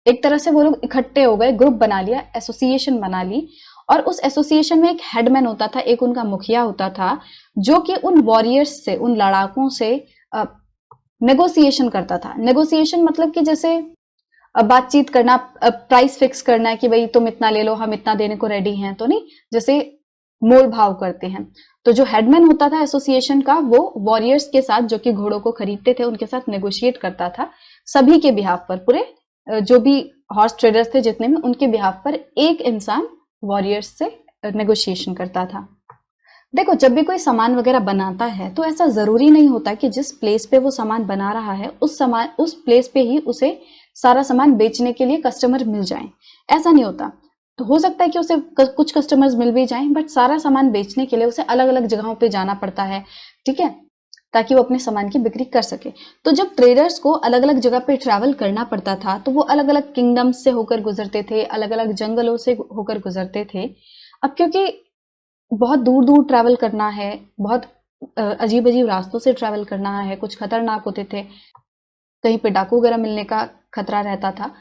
एक तरह से वो लोग इकट्ठे हो गए, ग्रुप बना लिया, एसोसिएशन बना ली, और उस एसोसिएशन में एक हेडमैन होता था, एक उनका मुखिया होता था, जो कि उन वॉरियर्स से, उन लड़ाकों से नेगोशिएशन करता था। नेगोशिएशन मतलब कि जैसे बातचीत करना, प्राइस फिक्स करना कि भाई तुम इतना ले लो, हम इतना देने को रेडी हैं, तो नहीं, जैसे मोल भाव करते हैं। तो जो हेडमैन होता था एसोसिएशन का, वो वॉरियर्स के साथ, जो कि घोड़ों को खरीदते थे, उनके साथ नेगोशिएट करता था सभी के बिहाफ पर, पूरे जो भी हॉर्स ट्रेडर्स थे जितने में, उनके बिहाफ पर एक इंसान वॉरियर्स से नेगोशिएशन करता था। देखो, जब भी कोई सामान वगैरह बनाता है तो ऐसा जरूरी नहीं होता कि जिस प्लेस पे वो सामान बना रहा है उस प्लेस पे ही उसे सारा सामान बेचने के लिए कस्टमर मिल जाए। ऐसा नहीं होता। तो हो सकता है कि उसे कुछ कस्टमर्स मिल भी जाएं, बट सारा सामान बेचने के लिए उसे अलग अलग जगहों पे जाना पड़ता है, ठीक है, ताकि वो अपने सामान की बिक्री कर सके। तो जब ट्रेडर्स को अलग अलग जगह पे ट्रैवल करना पड़ता था तो वो अलग अलग किंगडम्स से होकर गुजरते थे, अलग अलग जंगलों से होकर गुजरते थे। अब क्योंकि बहुत दूर दूर ट्रैवल करना है, बहुत अजीब अजीब रास्तों से ट्रैवल करना है, कुछ खतरनाक होते थे, कहीं पे डाकू वगैरह मिलने का खतरा रहता था।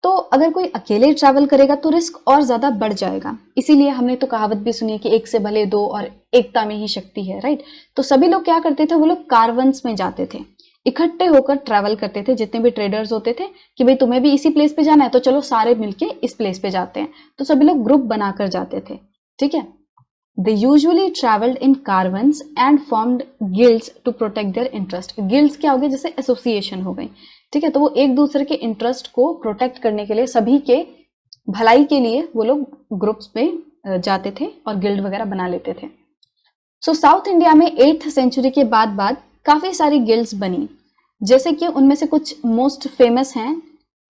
तो अगर कोई अकेले ट्रैवल करेगा तो रिस्क और ज्यादा बढ़ जाएगा। इसीलिए हमने तो कहावत भी सुनी है कि एक से भले दो और एकता में ही शक्ति है, राइट। तो सभी लोग क्या करते थे, वो लोग कारवंस में जाते थे, इकट्ठे होकर ट्रैवल करते थे। जितने भी ट्रेडर्स होते थे कि भाई तुम्हें भी इसी प्लेस पे जाना है तो चलो सारे मिलके इस प्लेस पे जाते हैं। तो सभी लोग ग्रुप बनाकर जाते थे, ठीक है। They usually traveled in caravans and formed guilds to protect their interest. Guilds क्या हो गए, जैसे एसोसिएशन हो गई, ठीक है। तो वो एक दूसरे के इंटरेस्ट को प्रोटेक्ट करने के लिए, सभी के भलाई के लिए वो लोग ग्रुप्स में जाते थे और गिल्ड वगैरह बना लेते थे। सो साउथ इंडिया में 8th सेंचुरी के बाद काफी सारी गिल्ड्स बनी, जैसे कि उनमें से कुछ मोस्ट फेमस हैं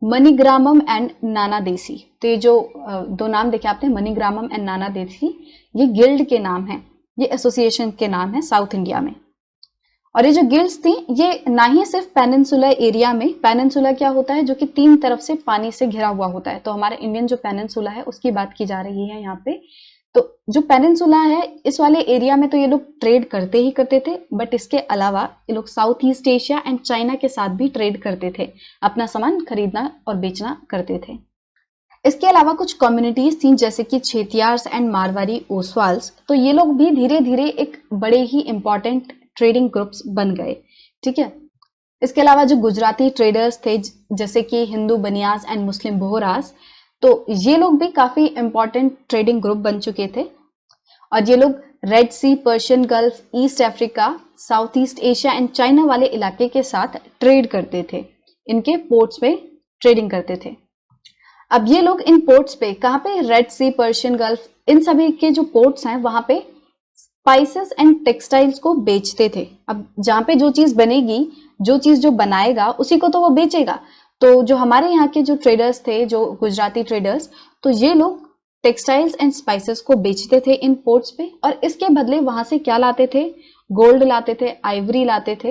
मणिग्रामम एंड नाना देसी। तो ये जो दो नाम देखे आपने, मणिग्रामम एंड नाना देसी, ये गिल्ड के नाम हैं, ये एसोसिएशन के नाम है साउथ इंडिया में। और ये जो गिल्ड्स थी, ये ना ही सिर्फ पेनिनसुला एरिया में, पेनिनसुला क्या होता है, जो कि 3 तरफ से पानी से घिरा हुआ होता है। तो हमारे इंडियन जो पेनिनसुला है उसकी बात की जा रही है यहाँ पे। तो जो पेनिनसुला है, इस वाले एरिया में तो ये लोग ट्रेड करते ही करते थे, बट इसके अलावा ये लोग south East Asia and China के साथ भी ट्रेड करते थे, अपना सामान खरीदना और बेचना करते थे। इसके अलावा कुछ कम्युनिटीज थी, जैसे कि छेतियार्स एंड मारवाड़ी ओसवाल्स। तो ये लोग भी धीरे धीरे एक बड़े ही इंपॉर्टेंट ट्रेडिंग ग्रुप्स बन गए, ठीक है। इसके अलावा जो गुजराती ट्रेडर्स थे, जैसे कि हिंदू बनियास एंड मुस्लिम बोहरास, तो ये लोग भी काफी इंपॉर्टेंट ट्रेडिंग ग्रुप बन चुके थे। और ये लोग Red Sea, Persian Gulf, East Africa, South East Asia and China वाले इलाके के साथ ट्रेड करते थे, इनके पोर्ट्स पे ट्रेडिंग करते थे। अब ये लोग इन पोर्ट्स पे, कहाँ पे, रेड सी, पर्शियन गल्फ, इन सभी के जो पोर्ट्स हैं वहां पे स्पाइसेस एंड टेक्सटाइल्स को बेचते थे। अब जहां पे जो चीज बनेगी, जो चीज जो बनाएगा उसी को तो वो बेचेगा। तो जो हमारे यहाँ के जो ट्रेडर्स थे, जो गुजराती ट्रेडर्स, तो ये लोग टेक्सटाइल्स एंड स्पाइसेस को बेचते थे इन पोर्ट्स पे, और इसके बदले वहां से क्या लाते थे, गोल्ड लाते थे, आइवरी लाते थे,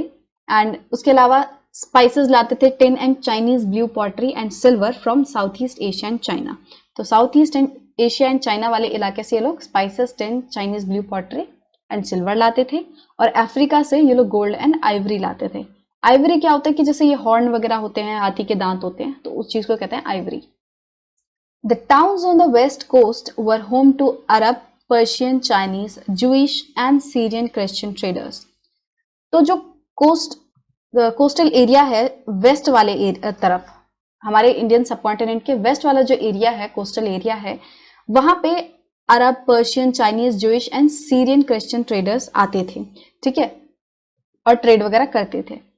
एंड उसके अलावा स्पाइसेस लाते थे, tin and Chinese blue pottery and silver from South East Asia and China. तो South East and Asia and China वाले इलाके से ये लोग spices, tin, Chinese blue pottery and silver लाते थे, और अफ्रीका से ये लोग गोल्ड एंड आइवरी लाते थे। आइवरी क्या होता है कि जैसे ये हॉर्न वगैरह होते हैं, हाथी के दांत होते हैं, तो उस चीज को कहते हैं ivory. The towns on the west coast were home to Arab, Persian, Chinese, Jewish and Syrian Christian traders. तो जो कोस्टल एरिया है, वेस्ट वाले तरफ, हमारे इंडियन सबकॉन्टिनेंट के वेस्ट वाला जो एरिया है, कोस्टल एरिया है, वहां पे Arab, Persian, Chinese, Jewish and Syrian Christian traders आते थे, ठीक है, और ट्रेड वगैरह करते थे।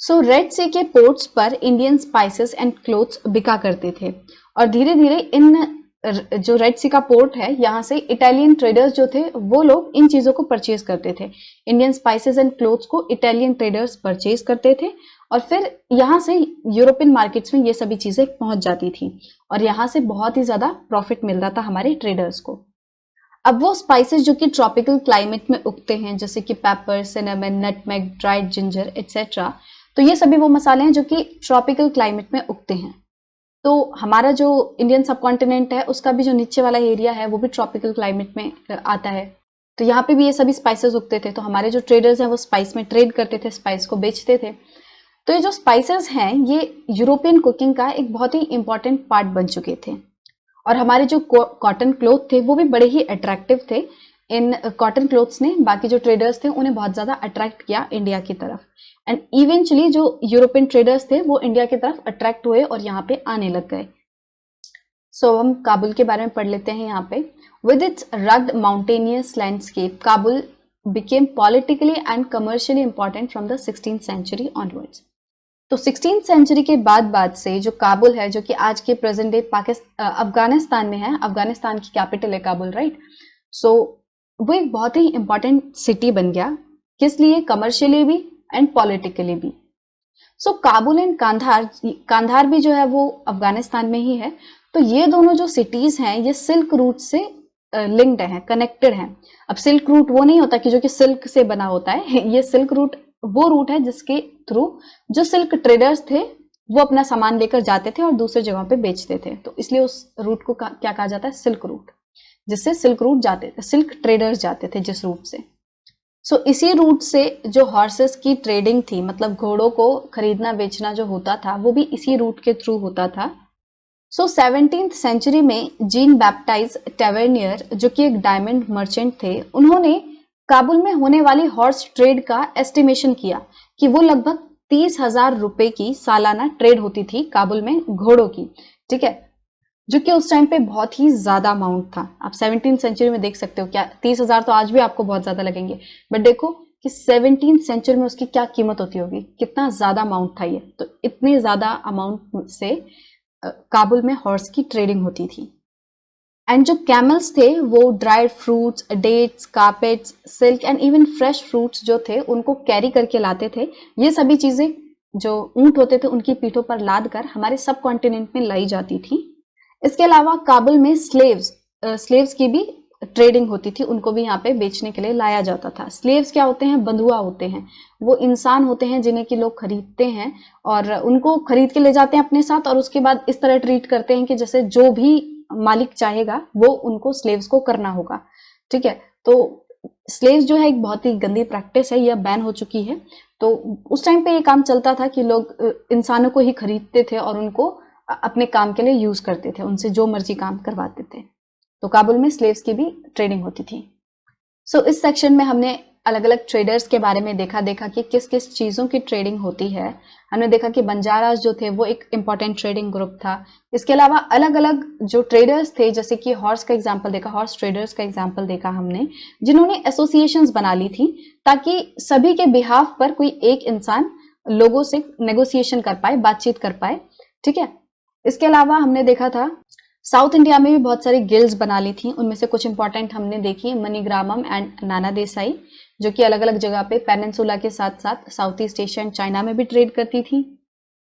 सो रेड सी के पोर्ट्स पर इंडियन स्पाइसेस एंड क्लोथ्स बिका करते थे, और धीरे धीरे इन जो रेड सी का पोर्ट है, यहाँ से इटालियन ट्रेडर्स जो थे वो लोग इन चीजों को परचेज करते थे। इंडियन स्पाइसेस एंड क्लोथ्स को इटालियन ट्रेडर्स परचेज करते थे, और फिर यहाँ से यूरोपियन मार्केट्स में ये सभी चीजें पहुंच जाती थी, और यहाँ से बहुत ही ज्यादा प्रॉफिट मिल रहा था हमारे ट्रेडर्स को। अब वो स्पाइसेस जो कि ट्रॉपिकल क्लाइमेट में उगते हैं, जैसे कि paper, cinnamon, nutmeg, dried ginger etcetera, तो ये सभी वो मसाले हैं जो कि ट्रॉपिकल क्लाइमेट में उगते हैं। तो हमारा जो इंडियन सबकॉन्टिनेंट है, उसका भी जो नीचे वाला एरिया है वो भी ट्रॉपिकल क्लाइमेट में आता है। तो यहाँ पे भी ये सभी स्पाइसेस उगते थे। तो हमारे जो ट्रेडर्स हैं वो स्पाइस में ट्रेड करते थे, स्पाइस को बेचते थे। तो ये जो स्पाइसेस हैं, ये यूरोपियन कुकिंग का एक बहुत ही इंपॉर्टेंट पार्ट बन चुके थे। और हमारे जो कॉटन क्लोथ थे वो भी बड़े ही अट्रैक्टिव थे। इन कॉटन क्लोथ्स ने बाकी जो ट्रेडर्स थे उन्हें बहुत ज़्यादा अट्रैक्ट किया इंडिया की तरफ, एंड इवेंचुअली जो यूरोपियन ट्रेडर्स थे वो इंडिया की तरफ अट्रैक्ट हुए और यहाँ पे आने लग गए। सो हम काबुल के बारे में पढ़ लेते हैं यहाँ पे। With its rugged mountainous landscape, Kabul became politically and commercially important from the 16th century onwards। तो 16th सेंचुरी के बाद से जो काबुल है, जो कि आज के प्रेजेंट डे अफगानिस्तान में है, अफगानिस्तान की कैपिटल है काबुल, राइट। सो वो एक बहुत ही इंपॉर्टेंट सिटी बन गया, किस लिए? कमर्शियली भी एंड पॉलिटिकली भी। सो काबुल एंड कांधार भी जो है वो अफगानिस्तान में ही है। तो ये दोनों जो सिटीज हैं ये सिल्क रूट से लिंक्ड हैं, कनेक्टेड हैं। अब सिल्क रूट वो नहीं होता कि जो कि सिल्क से बना होता है ये सिल्क रूट वो रूट है जिसके थ्रू जो सिल्क ट्रेडर्स थे वो अपना सामान लेकर जाते थे और दूसरे जगहों पे बेचते थे, तो इसलिए उस रूट को क्या कहा जाता है? सिल्क रूट, जिससे सिल्क रूट जाते थे, सिल्क ट्रेडर्स जाते थे जिस रूट से। सो इसी रूट से जो हॉर्सेस की ट्रेडिंग थी, मतलब घोड़ों को खरीदना बेचना जो होता था वो भी इसी रूट के थ्रू होता था। सो 17th सेंचुरी में जीन बैप्टाइज टेवर्नियर, जो कि एक डायमंड मर्चेंट थे, उन्होंने काबुल में होने वाली हॉर्स ट्रेड का एस्टिमेशन किया कि वो लगभग 30,000 रुपए की सालाना ट्रेड होती थी काबुल में घोड़ों की, ठीक है, जो कि उस टाइम पे बहुत ही ज्यादा अमाउंट था। आप 17th सेंचुरी में देख सकते हो, क्या 30,000 तो आज भी आपको बहुत ज्यादा लगेंगे, बट देखो कि 17th सेंचुरी में उसकी क्या कीमत होती होगी, कितना ज्यादा अमाउंट था ये। तो इतने ज्यादा अमाउंट से काबुल में हॉर्स की ट्रेडिंग होती थी। एंड जो कैमल्स थे वो dried fruits, dates, carpets, silk and even fresh fruits जो थे उनको कैरी करके लाते थे। ये सभी चीजें जो ऊंट होते थे उनकी पीठों पर लाद कर हमारे सब कॉन्टिनेंट में लाई जाती थी। इसके अलावा काबुल में स्लेव्स की भी ट्रेडिंग होती थी, उनको भी यहाँ पे बेचने के लिए लाया जाता था। स्लेव्स क्या होते हैं? बंधुआ होते हैं, वो इंसान होते हैं जिन्हें कि लोग खरीदते हैं और उनको खरीद के ले जाते हैं अपने साथ, और उसके बाद इस तरह ट्रीट करते हैं कि जैसे जो भी मालिक चाहेगा वो उनको स्लेव्स को करना होगा, ठीक है। तो स्लेव्स जो है एक बहुत ही गंदी प्रैक्टिस है, यह बैन हो चुकी है। तो उस टाइम पे ये काम चलता था कि लोग इंसानों को ही खरीदते थे और उनको अपने काम के लिए यूज करते थे, उनसे जो मर्जी काम करवाते थे। तो काबुल में स्लेव्स की भी ट्रेडिंग होती थी। सो इस सेक्शन में हमने अलग अलग ट्रेडर्स के बारे में देखा कि किस किस चीजों की ट्रेडिंग होती है। हमने देखा कि बंजारास जो थे वो एक इंपॉर्टेंट ट्रेडिंग ग्रुप था। इसके अलावा अलग अलग जो ट्रेडर्स थे, जैसे कि हॉर्स का एग्जांपल देखा, हॉर्स ट्रेडर्स का एग्जांपल देखा हमने, जिन्होंने एसोसिएशंस बना ली थी ताकि सभी के बिहाफ पर कोई एक इंसान लोगों से नेगोशिएशन कर पाए, बातचीत कर पाए, ठीक है। इसके अलावा हमने देखा था साउथ इंडिया में भी बहुत सारी गिल्ड्स बना ली थी। उनमें से कुछ इंपॉर्टेंट हमने देखी, मनीग्रामम एंड नाना देसाई, जो कि अलग अलग जगह पे पेनिनसुला के साथ साथ south East Asia and China में भी ट्रेड करती थी।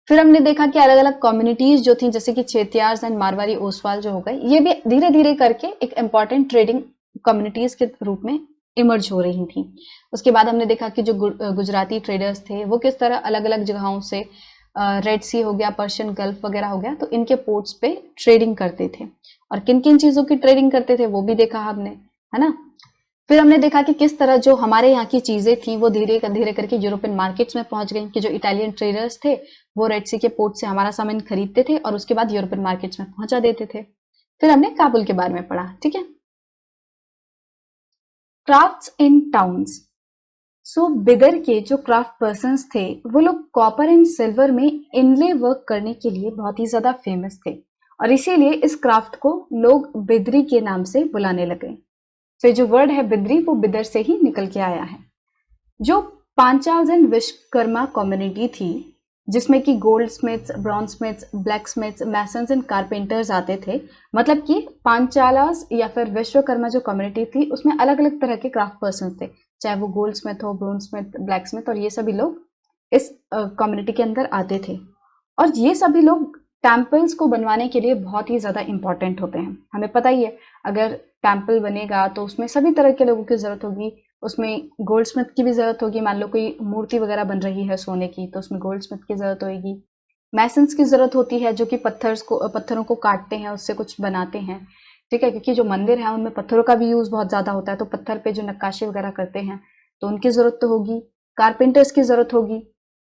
फिर हमने देखा कि अलग अलग कम्युनिटीज जो थी, जैसे कि चेतियार्स एंड मारवाड़ी ओसवाल जो हो गए, ये भी धीरे धीरे करके एक इंपॉर्टेंट ट्रेडिंग कम्युनिटीज के रूप में इमर्ज हो रही थी। उसके बाद हमने देखा कि जो गुजराती ट्रेडर्स थे वो किस तरह अलग अलग जगहों से, रेड सी हो गया, पर्शियन गल्फ वगैरह हो गया, तो इनके पोर्ट्स पे ट्रेडिंग करते थे और किन किन चीजों की ट्रेडिंग करते थे वो भी देखा हमने, है ना। फिर हमने देखा कि किस तरह जो हमारे यहाँ की चीजें थी वो धीरे धीरे करके यूरोपियन मार्केट्स में पहुंच गई, कि जो इटालियन ट्रेडर्स थे वो रेड सी के पोर्ट से हमारा सामान खरीदते थे और उसके बाद यूरोपियन मार्केट्स में पहुंचा देते थे। फिर हमने काबुल के बारे में पढ़ा, ठीक है। Crafts in towns. So Bidar के जो क्राफ्ट पर्सन्स थे वो लोग कॉपर एंड सिल्वर में इनले वर्क करने के लिए बहुत ही ज्यादा फेमस थे और इसीलिए इस क्राफ्ट को लोग बिदरी के नाम से बुलाने लगे। तो जो वर्ड है बिदरी वो बिदर से ही निकल के आया है। जो पांचाल एंड विश्वकर्मा कम्युनिटी थी, जिसमें कि gold Smiths, bronze Smiths, black Smiths, masons and carpenters आते थे, मतलब कि पांचालास या फिर विश्वकर्मा जो कम्युनिटी थी उसमें अलग अलग तरह के क्राफ्ट पर्सन थे, चाहे वो गोल्ड स्मिथ हो, ब्रोंज स्मिथ, ब्लैक स्मिथ, और ये सभी लोग इस कम्युनिटी के अंदर आते थे। और ये सभी लोग टेम्पल्स को बनवाने के लिए बहुत ही ज्यादा इंपॉर्टेंट होते हैं। हमें पता ही है अगर टेम्पल बनेगा तो उसमें सभी तरह के लोगों की जरूरत होगी, उसमें गोल्ड स्मिथ की भी जरूरत होगी। मान लो कोई मूर्ति वगैरह बन रही है सोने की तो उसमें गोल्ड स्मिथ की जरूरत होगी। मैसन्स की जरूरत होती है जो कि पत्थरों को काटते हैं, उससे कुछ बनाते हैं, ठीक है, क्योंकि जो मंदिर है उनमें पत्थरों का भी यूज बहुत ज्यादा होता है, तो पत्थर पे जो नक्काशी वगैरह करते हैं तो उनकी जरूरत तो होगी। कारपेंटर्स की जरूरत होगी।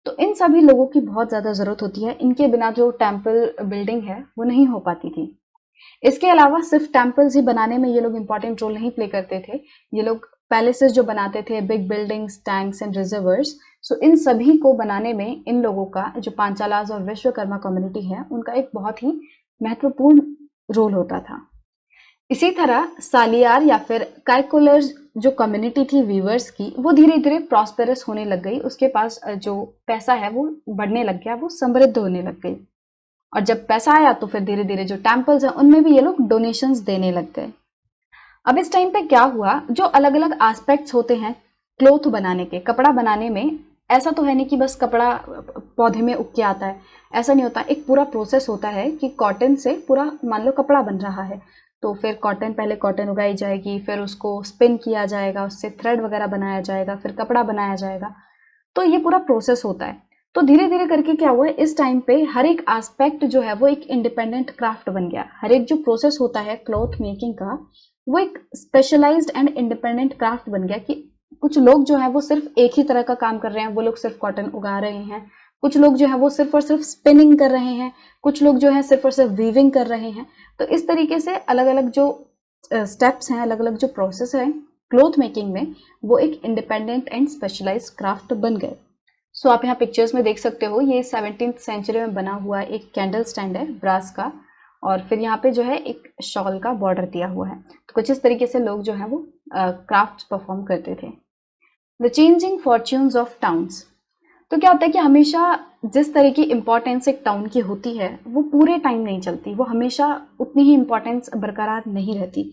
तो इन सभी लोगों की बहुत ज्यादा जरूरत होती है, इनके बिना जो टेम्पल बिल्डिंग है वो नहीं हो पाती थी। इसके अलावा सिर्फ टेम्पल्स ही बनाने में ये लोग इंपॉर्टेंट रोल नहीं प्ले करते थे, ये लोग पैलेसेस जो बनाते थे, big buildings, tanks and reservoirs, so इन सभी को बनाने में इन लोगों का, जो पांचालास और विश्वकर्मा कम्युनिटी है, उनका एक बहुत ही महत्वपूर्ण रोल होता था। इसी तरह सालियार या फिर काइकोलर्स जो कम्युनिटी थी वीवर्स की, वो धीरे धीरे प्रॉस्पेरस होने लग गई, उसके पास जो पैसा है वो बढ़ने लग गया, वो समृद्ध होने लग गई। और जब पैसा आया तो फिर धीरे धीरे जो टेम्पल्स हैं उनमें भी ये लोग डोनेशंस देने लग गए। अब इस टाइम पे क्या हुआ, जो अलग अलग एस्पेक्ट्स होते हैं क्लोथ बनाने के, कपड़ा बनाने में, ऐसा तो है नहीं कि बस कपड़ा पौधे में उग के आता है, ऐसा नहीं होता, एक पूरा प्रोसेस होता है कि कॉटन से पूरा मान लो कपड़ा बन रहा है, तो फिर पहले कॉटन उगाई जाएगी, फिर उसको स्पिन किया जाएगा, उससे थ्रेड वगैरह बनाया जाएगा, फिर कपड़ा बनाया जाएगा, तो ये पूरा प्रोसेस होता है। तो धीरे धीरे करके क्या हुआ, इस टाइम पे हर एक एस्पेक्ट जो है वो एक इंडिपेंडेंट क्राफ्ट बन गया। हर एक जो प्रोसेस होता है क्लॉथ मेकिंग का, वो एक स्पेशलाइज्ड एंड इंडिपेंडेंट क्राफ्ट बन गया कि कुछ लोग जो है वो सिर्फ एक ही तरह का काम कर रहे हैं, वो लोग सिर्फ कॉटन उगा रहे हैं, कुछ लोग जो है वो सिर्फ और सिर्फ स्पिनिंग कर रहे हैं, कुछ लोग जो है सिर्फ और सिर्फ वीविंग कर रहे हैं। तो इस तरीके से अलग अलग जो स्टेप्स हैं, अलग अलग जो प्रोसेस है क्लॉथ मेकिंग में, वो एक इंडिपेंडेंट एंड स्पेशलाइज्ड क्राफ्ट बन गए। सो आप यहाँ पिक्चर्स में देख सकते हो, ये 17th सेंचुरी में बना हुआ एक कैंडल स्टैंड है ब्रास का, और फिर यहाँ पे जो है एक शॉल का बॉर्डर दिया हुआ है। तो कुछ इस तरीके से लोग जो है वो क्राफ्ट परफॉर्म करते थे। The changing fortunes of towns. तो क्या होता है कि हमेशा जिस तरह की इंपॉर्टेंस एक टाउन की होती है वो पूरे टाइम नहीं चलती, वो हमेशा उतनी ही इंपॉर्टेंस बरकरार नहीं रहती।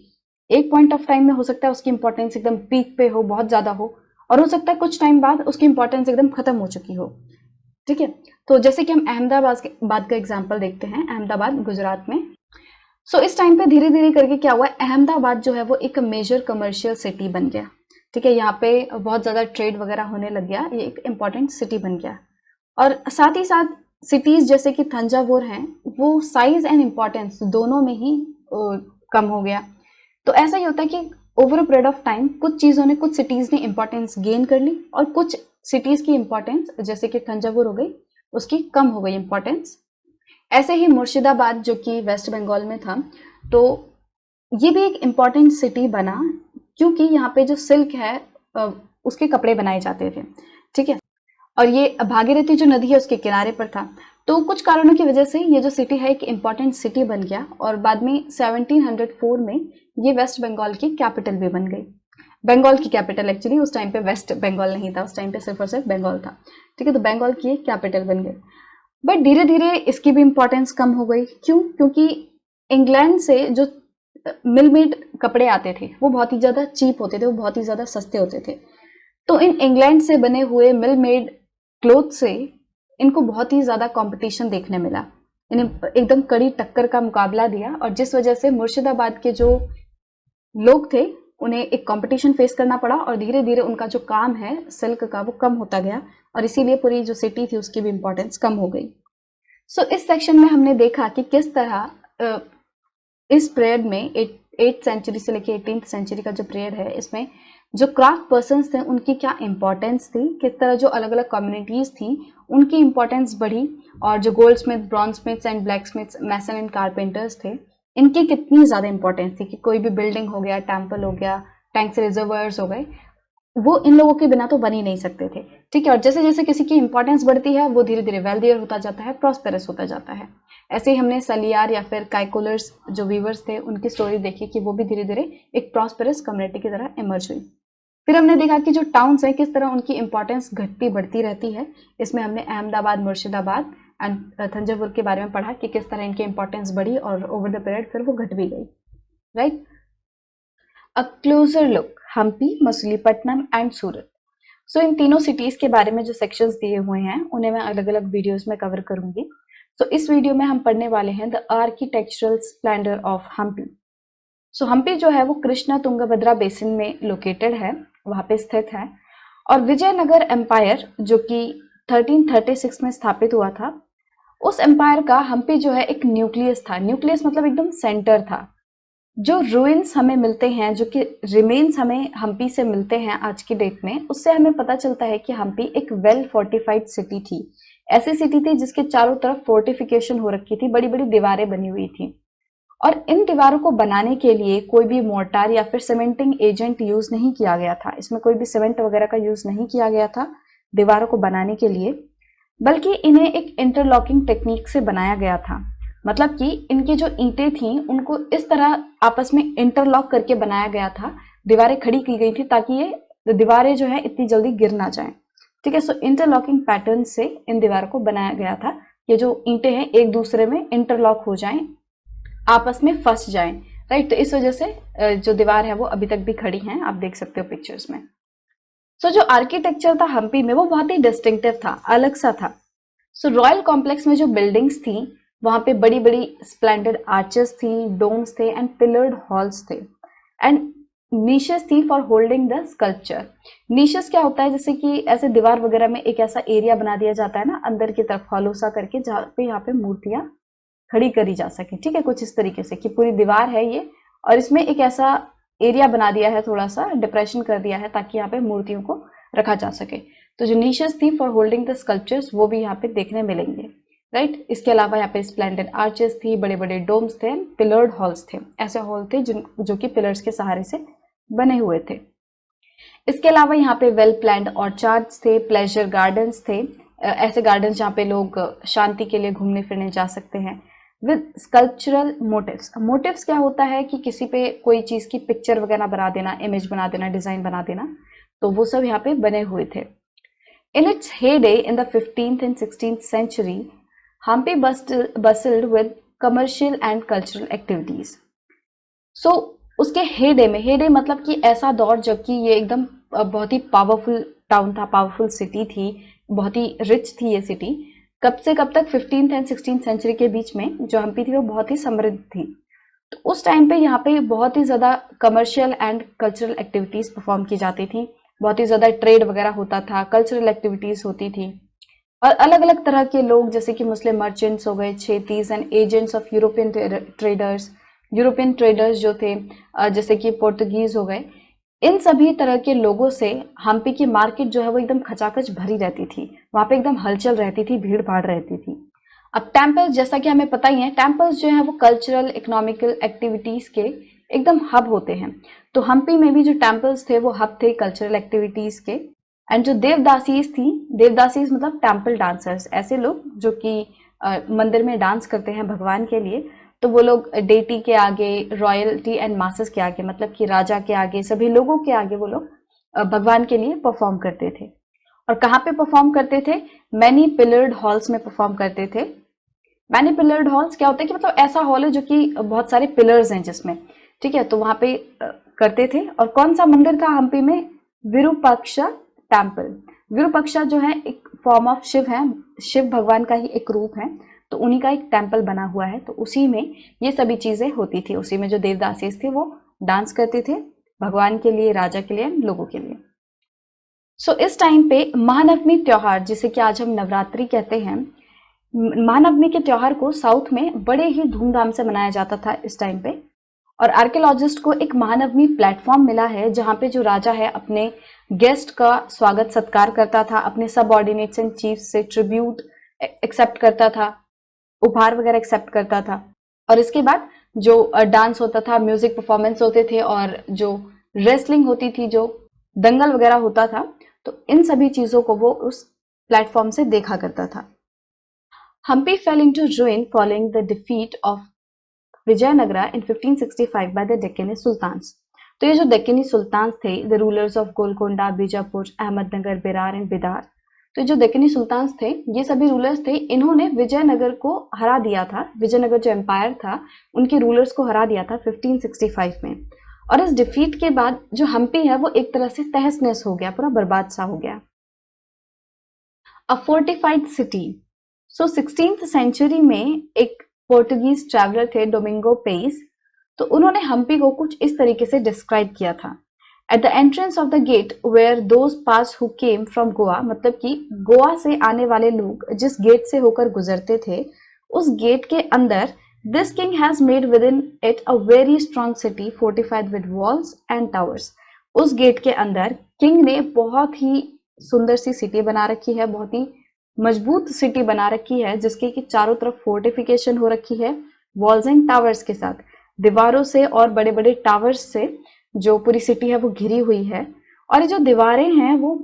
एक पॉइंट ऑफ टाइम में हो सकता है उसकी इंपॉर्टेंस एकदम पीक पे हो, बहुत ज़्यादा हो, और हो सकता है कुछ टाइम बाद उसकी इंपॉर्टेंस एकदम खत्म हो चुकी हो। ठीक है, तो जैसे कि हम अहमदाबाद का एग्जाम्पल देखते हैं, अहमदाबाद गुजरात में। सो इस टाइम पे धीरे धीरे करके क्या हुआ, अहमदाबाद जो है वो एक मेजर कमर्शियल सिटी बन गया। ठीक है, यहाँ पे बहुत ज़्यादा ट्रेड वगैरह होने लग गया, ये एक इम्पॉर्टेंट सिटी बन गया। और साथ ही साथ सिटीज़ जैसे कि थंजावुर हैं, वो साइज एंड इम्पॉर्टेंस दोनों में ही कम हो गया। तो ऐसा ही होता है कि over a period of time कुछ चीज़ों ने, कुछ सिटीज़ ने इंपॉर्टेंस गेन कर ली, और कुछ सिटीज़ की इंपॉर्टेंस जैसे कि थंजावुर हो गई, उसकी कम हो गई इंपॉर्टेंस। ऐसे ही मुर्शिदाबाद जो कि वेस्ट बंगाल में था, तो ये भी एक इम्पॉर्टेंट सिटी बना, क्योंकि यहाँ पे जो सिल्क है उसके कपड़े बनाए जाते थे। ठीक है, और ये भागीरथी जो नदी है उसके किनारे पर था। तो कुछ कारणों की वजह से ये जो सिटी है एक इम्पॉर्टेंट सिटी बन गया, और बाद में 1704 में ये वेस्ट बंगाल की कैपिटल भी बन गई। बंगाल की कैपिटल, एक्चुअली उस टाइम पे वेस्ट बंगाल नहीं था, उस टाइम पे सिर्फ और सिर्फ बंगाल था। ठीक है, तो बंगाल की एक कैपिटल बन गई। बट धीरे धीरे इसकी भी इंपॉर्टेंस कम हो गई। क्यों? क्योंकि इंग्लैंड से जो मिल मेड कपड़े आते थे वो बहुत ही ज़्यादा चीप होते थे, वो बहुत ही ज़्यादा सस्ते होते थे। तो इन इंग्लैंड से बने हुए मिल मेड क्लोथ से इनको बहुत ही ज़्यादा कंपटीशन देखने मिला, इन्हें एकदम कड़ी टक्कर का मुकाबला दिया, और जिस वजह से मुर्शिदाबाद के जो लोग थे उन्हें एक कंपटीशन फेस करना पड़ा, और धीरे धीरे उनका जो काम है सिल्क का वो कम होता गया, और इसीलिए पूरी जो सिटी थी उसकी भी इंपॉर्टेंस कम हो गई। सो इस सेक्शन में हमने देखा कि किस तरह इस पीरियड में 8th सेंचुरी से लेकर 18th सेंचुरी का जो पीरियड है, इसमें जो क्राफ्ट पर्सन्स थे उनकी क्या इंपॉर्टेंस थी, किस तरह जो अलग अलग कम्युनिटीज़ थी उनकी इंपॉर्टेंस बढ़ी, और जो goldsmith, bronzesmiths and blacksmiths, mason and carpenters थे, इनकी कितनी ज़्यादा इंपॉर्टेंस थी कि कोई भी बिल्डिंग हो गया, टेम्पल हो गया, टैंक्स रिजर्वर्स हो गए, वो इन लोगों के बिना तो बन ही नहीं सकते थे। ठीक है, और जैसे जैसे किसी की इंपॉर्टेंस बढ़ती है वो धीरे धीरे वेल्दियर होता जाता है, प्रॉस्पेरस होता जाता है। ऐसे ही हमने सलियार या फिर काइकोलर्स जो वीवर्स थे उनकी स्टोरी देखी कि वो भी धीरे धीरे एक प्रॉस्पेरस कम्युनिटी की तरह इमर्ज हुई। फिर हमने देखा कि जो टाउन्स है किस तरह उनकी इंपॉर्टेंस घटती बढ़ती रहती है। इसमें हमने अहमदाबाद, मुर्शिदाबाद एंड थंजावुर के बारे में पढ़ा कि किस तरह इनकी इंपॉर्टेंस बढ़ी और ओवर द पीरियड फिर वो घट भी गई। Right, a closer look, Hampi, Machilipatnam and Surat. So इन तीनों सिटीज के बारे में जो सेक्शंस दिए हुए हैं उन्हें मैं अलग अलग वीडियोस में कवर करूंगी। सो इस वीडियो में हम पढ़ने वाले हैं the architectural splendour of Hampi. So Hampi जो है वो कृष्णा तुंगभद्रा बेसिन में लोकेटेड है, वहां पे स्थित है, और विजयनगर एम्पायर जो कि 1336 में स्थापित हुआ था, उस एम्पायर का हम्पी जो है एक न्यूक्लियस था। न्यूक्लियस मतलब एकदम सेंटर था। जो रूइंस हमें मिलते हैं, जो कि रिमेन्स हमें हम्पी से मिलते हैं आज की डेट में, उससे हमें पता चलता है कि हम्पी एक वेल फोर्टिफाइड सिटी थी। ऐसी सिटी थी जिसके चारों तरफ फोर्टिफिकेशन हो रखी थी, बड़ी बड़ी दीवारें बनी हुई थी। और इन दीवारों को बनाने के लिए कोई भी मोर्टार या फिर सीमेंटिंग एजेंट यूज नहीं किया गया था। इसमें कोई भी सीमेंट वगैरह का यूज नहीं किया गया था दीवारों को बनाने के लिए, बल्कि इन्हें एक इंटरलॉकिंग टेक्निक से बनाया गया था। मतलब कि इनकी जो ईंटें थी उनको इस तरह आपस में इंटरलॉक करके बनाया गया था, दीवारें खड़ी की गई थी ताकि ये दीवारें जो है इतनी जल्दी गिर ना जाएं। ठीक है, सो इंटरलॉकिंग पैटर्न से इन दीवारों को बनाया गया था। ये जो ईंटें हैं एक दूसरे में इंटरलॉक हो जाएं, आपस में फंस जाएं, राइट। तो इस वजह से जो दीवार है वो अभी तक भी खड़ी हैं, आप देख सकते हो पिक्चर्स में। सो जो आर्किटेक्चर था हम्पी में वो बहुत ही डिस्टिंक्टिव था, अलग सा था। सो रॉयल कॉम्प्लेक्स में जो बिल्डिंग्स थी वहां पे बड़ी बड़ी स्प्लेंडेड आर्चेस थी, डोम्स थे एंड पिलर्ड हॉल्स थे एंड नीशेस थी for holding the sculpture. Niches क्या होता है, जैसे कि ऐसे दीवार वगैरह में एक ऐसा एरिया बना दिया जाता है ना अंदर की तरफ हॉलो सा करके, जहाँ पे यहाँ पे मूर्तियां खड़ी करी जा सके। ठीक है, कुछ इस तरीके से कि पूरी दीवार है ये और इसमें एक ऐसा एरिया बना दिया है, थोड़ा सा डिप्रेशन कर दिया है ताकि यहाँ पे मूर्तियों को रखा जा सके। तो जो नीशेस थी फॉर होल्डिंग द स्कल्पचर्स वो भी यहाँ पे देखने मिलेंगे, राइट। इसके अलावा यहाँ पे स्प्लेंडेड आर्चेस थी, बड़े बड़े डोम्स थे, पिलर्ड हॉल्स थे, ऐसे हॉल थे जो कि पिलर्स के सहारे से बने हुए थे। इसके अलावा यहाँ पे वेल प्लान्ड ऑर्चार्ड्स थे, प्लेजर गार्डन्स थे, ऐसे गार्डन्स जहाँ पे लोग शांति के लिए घूमने फिरने जा सकते हैं, विद स्कल्पचरल मोटिव्स। मोटिव्स क्या होता है कि किसी पे कोई चीज की पिक्चर वगैरह बना देना, इमेज बना देना, डिजाइन बना देना, तो वो सब यहाँ पे बने हुए थे। In its heyday in the 15th and 16th century, Hampi bustled with commercial and cultural activities. सो उसके हेडे में, हेडे मतलब कि ऐसा दौर जबकि ये एकदम बहुत ही पावरफुल टाउन था, पावरफुल सिटी थी, बहुत ही रिच थी ये सिटी। कब से कब तक, 15th and 16th सेंचुरी के बीच में जो हम्पी थी वो बहुत ही समृद्ध थी। तो उस टाइम पे यहाँ पे बहुत ही ज्यादा commercial and cultural activities perform की जाती थी, बहुत ही ज्यादा ट्रेड वगैरह होता था, कल्चरल एक्टिविटीज होती थी और अलग अलग तरह के लोग जैसे कि मुस्लिम मर्चेंट्स हो गए, Chettis and agents of European traders, European traders जो थे जैसे कि पोर्तुगीज हो गए, इन सभी तरह के लोगों से हम्पी की मार्केट जो है वो एकदम खचाखच भरी रहती थी, वहां पे एकदम हलचल रहती थी, भीड़ भाड़ रहती थी। अब टेम्पल्स, जैसा कि हमें पता ही है, टेम्पल्स जो है वो कल्चरल इकोनॉमिकल एक्टिविटीज के एकदम हब होते हैं। तो हम्पी में भी जो टेम्पल्स थे वो हब थे कल्चरल एक्टिविटीज के। एंड जो देवदासीज थी, देवदासीज मतलब टेम्पल डांसर्स, ऐसे लोग जो कि मंदिर में डांस करते हैं भगवान के लिए, तो वो लोग डेटी के आगे, रॉयल्टी एंड मासेस के आगे, मतलब कि राजा के आगे, सभी लोगों के आगे वो लोग भगवान के लिए परफॉर्म करते थे। और कहाँ पे परफॉर्म करते थे? मैनी पिलर्ड हॉल्स में परफॉर्म करते थे। मैनी पिलर्ड हॉल्स क्या होते हैं कि मतलब ऐसा हॉल है जो कि बहुत सारे पिलर्स हैं जिसमें, ठीक है, तो वहां पे करते थे। और कौन सा मंदिर था हम्पी में? विरूपाक्षा टेम्पल। विरूपाक्षा जो है एक फॉर्म ऑफ शिव है, शिव भगवान का ही एक रूप है, तो उन्हीं का एक टेम्पल बना हुआ है, तो उसी में ये सभी चीजें होती थी। उसी में जो देवदासीज थे वो डांस करते थे भगवान के लिए, राजा के लिए, लोगों के लिए। सो इस टाइम पे महानवमी त्योहार, जिसे कि आज हम नवरात्रि कहते हैं, महानवमी के त्योहार को साउथ में बड़े ही धूमधाम से मनाया जाता था इस टाइम पे। और आर्कियोलॉजिस्ट को एक महानवमी प्लेटफॉर्म मिला है जहां पे जो राजा है अपने गेस्ट का स्वागत सत्कार करता था, अपने सबऑर्डिनेट्स एंड चीफ से ट्रिब्यूट एक्सेप्ट करता था, उपहार वगैरह एक्सेप्ट करता था। और इसके बाद जो डांस होता था, म्यूजिक परफॉर्मेंस होते थे और जो रेसलिंग होती थी, जो दंगल वगैरह होता था, तो इन सभी चीजों को वो उस प्लेटफॉर्म से देखा करता था। Hampi fell into ruin following the defeat of Vijayanagara in 1565 by the Deccani sultans. तो ये जो डेक्कनी सुल्तान्स थे, the rulers of Golconda, Bijapur, Ahmednagar, Berar and Bidar, तो जो डेक्कनी सुल्तान्स थे ये सभी रूलर्स थे, इन्होंने विजयनगर को हरा दिया था। विजयनगर जो एम्पायर था उनके रूलर्स को हरा दिया था 1565 में। और इस डिफीट के बाद जो हम्पी है वो एक तरह से तहस नहस हो गया, पूरा बर्बाद सा हो गया। अ फोर्टिफाइड सिटी। सो 16th सेंचुरी में एक पोर्टुगीज ट्रैवलर थे डोमिंगो पेस, तो उन्होंने हम्पी को कुछ इस तरीके से डिस्क्राइब किया था। At the entrance of the gate where those pass who came from Goa, मतलब कि गोवा से आने वाले लोग जिस गेट से होकर गुजरते थे, उस गेट के अंदर this king has made with in it a very strong city fortified with walls and towers. उस गेट के अंदर किंग ने बहुत ही सुंदर सी सिटी बना रखी है, बहुत ही मजबूत सिटी बना रखी है, जिसके कि चारों तरफ फोर्टिफिकेशन हो रखी है, वॉल्स एंड टावर्स के साथ, दीवारों से और बड़े बड़े टावर्स से जो पूरी सिटी है वो घिरी हुई है। और ये जो दीवारें हैं वो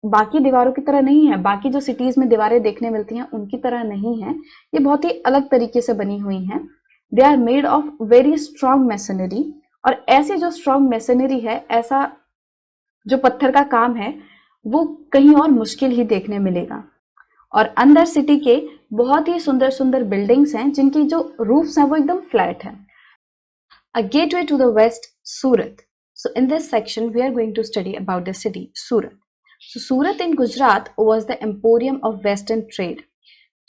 बाकी दीवारों की तरह नहीं है, बाकी जो सिटीज में दीवारें देखने मिलती हैं उनकी तरह नहीं है, ये बहुत ही अलग तरीके से बनी हुई हैं। They are made of very strong masonry, और ऐसी जो स्ट्रॉन्ग मैसनरी है, ऐसा जो पत्थर का काम है वो कहीं और मुश्किल ही देखने मिलेगा। और अंदर सिटी के बहुत ही सुंदर सुंदर बिल्डिंग्स हैं जिनकी जो रूफ्स हैं वो एकदम फ्लैट है। A gateway to the west, Surat. So in this section we are going to study about the city Surat. So Surat in Gujarat was the emporium of western trade.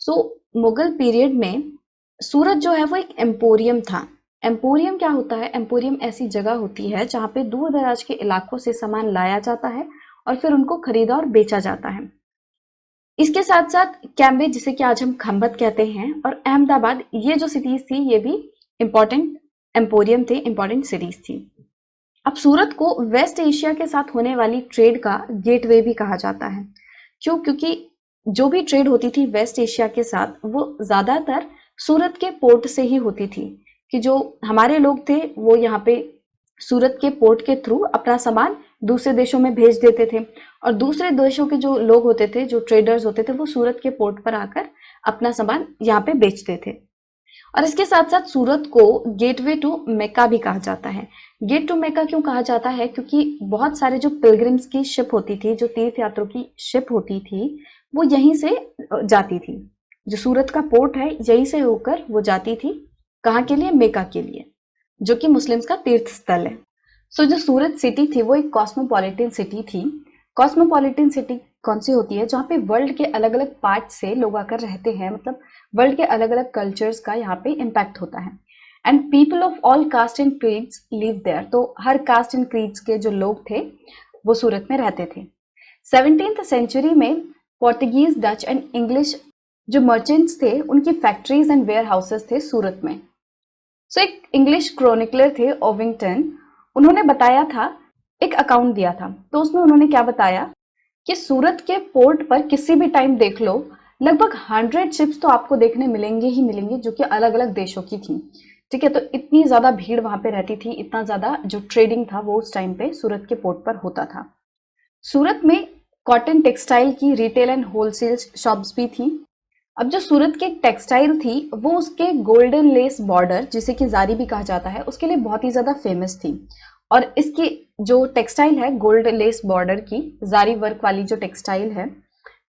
So Mughal period में सूरत जो है वो एक emporium था। Emporium क्या होता है? Emporium ऐसी जगह होती है जहाँ पे दूर दराज के इलाकों से सामान लाया जाता है और फिर उनको खरीदा और बेचा जाता है। इसके साथ साथ कैम्ब्रिज, जिसे कि आज हम खंबत कहते हैं, और अहमदाबाद, ये जो सिटीज थी ये भी इंपॉर्टेंट एम्पोरियम थे, इंपॉर्टेंट सिटीज थी। अब सूरत को वेस्ट एशिया के साथ होने वाली ट्रेड का गेटवे भी कहा जाता है। क्यों? क्योंकि जो भी ट्रेड होती थी वेस्ट एशिया के साथ वो ज्यादातर सूरत के पोर्ट से ही होती थी, कि जो हमारे लोग थे वो यहाँ पे सूरत के पोर्ट के थ्रू अपना सामान दूसरे देशों में भेज देते थे, और दूसरे देशों के जो लोग होते थे, जो ट्रेडर्स होते थे, वो सूरत के पोर्ट पर आकर अपना सामान यहाँ पे बेचते थे। और इसके साथ साथ सूरत को गेटवे टू मेक्का भी कहा जाता है। गेट टू मेक्का क्यों कहा जाता है? क्योंकि बहुत सारे जो पिलग्रिम्स की शिप होती थी, जो तीर्थ यात्रियों की शिप होती थी, वो यहीं से जाती थी। जो सूरत का पोर्ट है यहीं से होकर वो जाती थी। कहाँ के लिए? मेक्का के लिए, जो कि मुस्लिम्स का तीर्थ स्थल है। सो जो सूरत सिटी थी वो एक कॉस्मोपॉलिटन सिटी थी। कॉस्मोपॉलिटन सिटी कौन सी होती है? जहाँ पे वर्ल्ड के अलग अलग पार्ट से लोग आकर रहते हैं, मतलब वर्ल्ड के अलग अलग कल्चर्स का यहाँ पे इम्पैक्ट होता है। And people of all caste and creeds live there, तो हर कास्ट एंड क्रीड्स के जो लोग थे वो सूरत में रहते थे। 17th सेंचुरी में पोर्तुगीज, डच एंड इंग्लिश जो मर्चेंट्स थे उनकी फैक्ट्रीज एंड वेयर हाउसेस थे सूरत में। सो एक इंग्लिश क्रोनिकलर थे ओविंगटन, उन्होंने बताया था, एक अकाउंट दिया था, तो उसमें उन्होंने क्या बताया कि सूरत के पोर्ट पर किसी भी टाइम देख लो लगभग 100 शिप्स तो आपको देखने मिलेंगे ही मिलेंगे, जो कि अलग अलग देशों की थी। ठीक है, तो इतनी ज्यादा भीड़ वहां पे रहती थी, इतना ज्यादा जो ट्रेडिंग था वो उस टाइम पे सूरत के पोर्ट पर होता था। सूरत में कॉटन टेक्सटाइल की रिटेल एंड होलसेल शॉप्स भी थी। अब जो सूरत की टेक्सटाइल थी वो उसके गोल्डन लेस बॉर्डर, जिसे कि जारी भी कहा जाता है, उसके लिए बहुत ही ज्यादा फेमस थी। और इसकी जो टेक्सटाइल है गोल्ड लेस बॉर्डर की जारी वर्क वाली जो टेक्सटाइल है,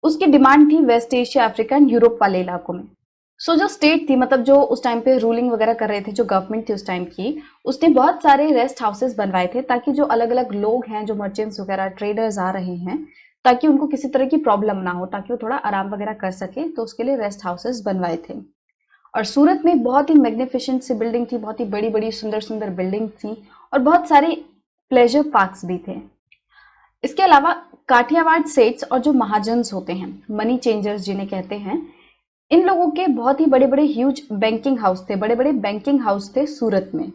उसकी डिमांड थी West Asia, Africa and Europe वाले इलाकों में। सो जो स्टेट थी, मतलब जो उस टाइम पे रूलिंग वगैरह कर रहे थे, जो गवर्नमेंट थी उस टाइम की, उसने बहुत सारे रेस्ट हाउसेस बनवाए थे ताकि जो अलग अलग लोग हैं, जो मर्चेंट्स वगैरह ट्रेडर्स आ रहे हैं, ताकि उनको किसी तरह की प्रॉब्लम ना हो, ताकि वो थोड़ा आराम वगैरह कर सके, तो उसके लिए रेस्ट हाउसेस बनवाए थे। और सूरत में बहुत ही मैग्निफिसेंट सी बिल्डिंग थी, बहुत ही बड़ी बड़ी सुंदर सुंदर बिल्डिंग थी, और बहुत सारे प्लेजर पार्क्स भी थे। इसके अलावा काठियावाड़ सेट्स और जो महाजन्स होते हैं, मनी चेंजर्स जिन्हें कहते हैं, इन लोगों के बहुत ही बड़े बड़े ह्यूज बैंकिंग हाउस थे, बड़े बड़े बैंकिंग हाउस थे सूरत में।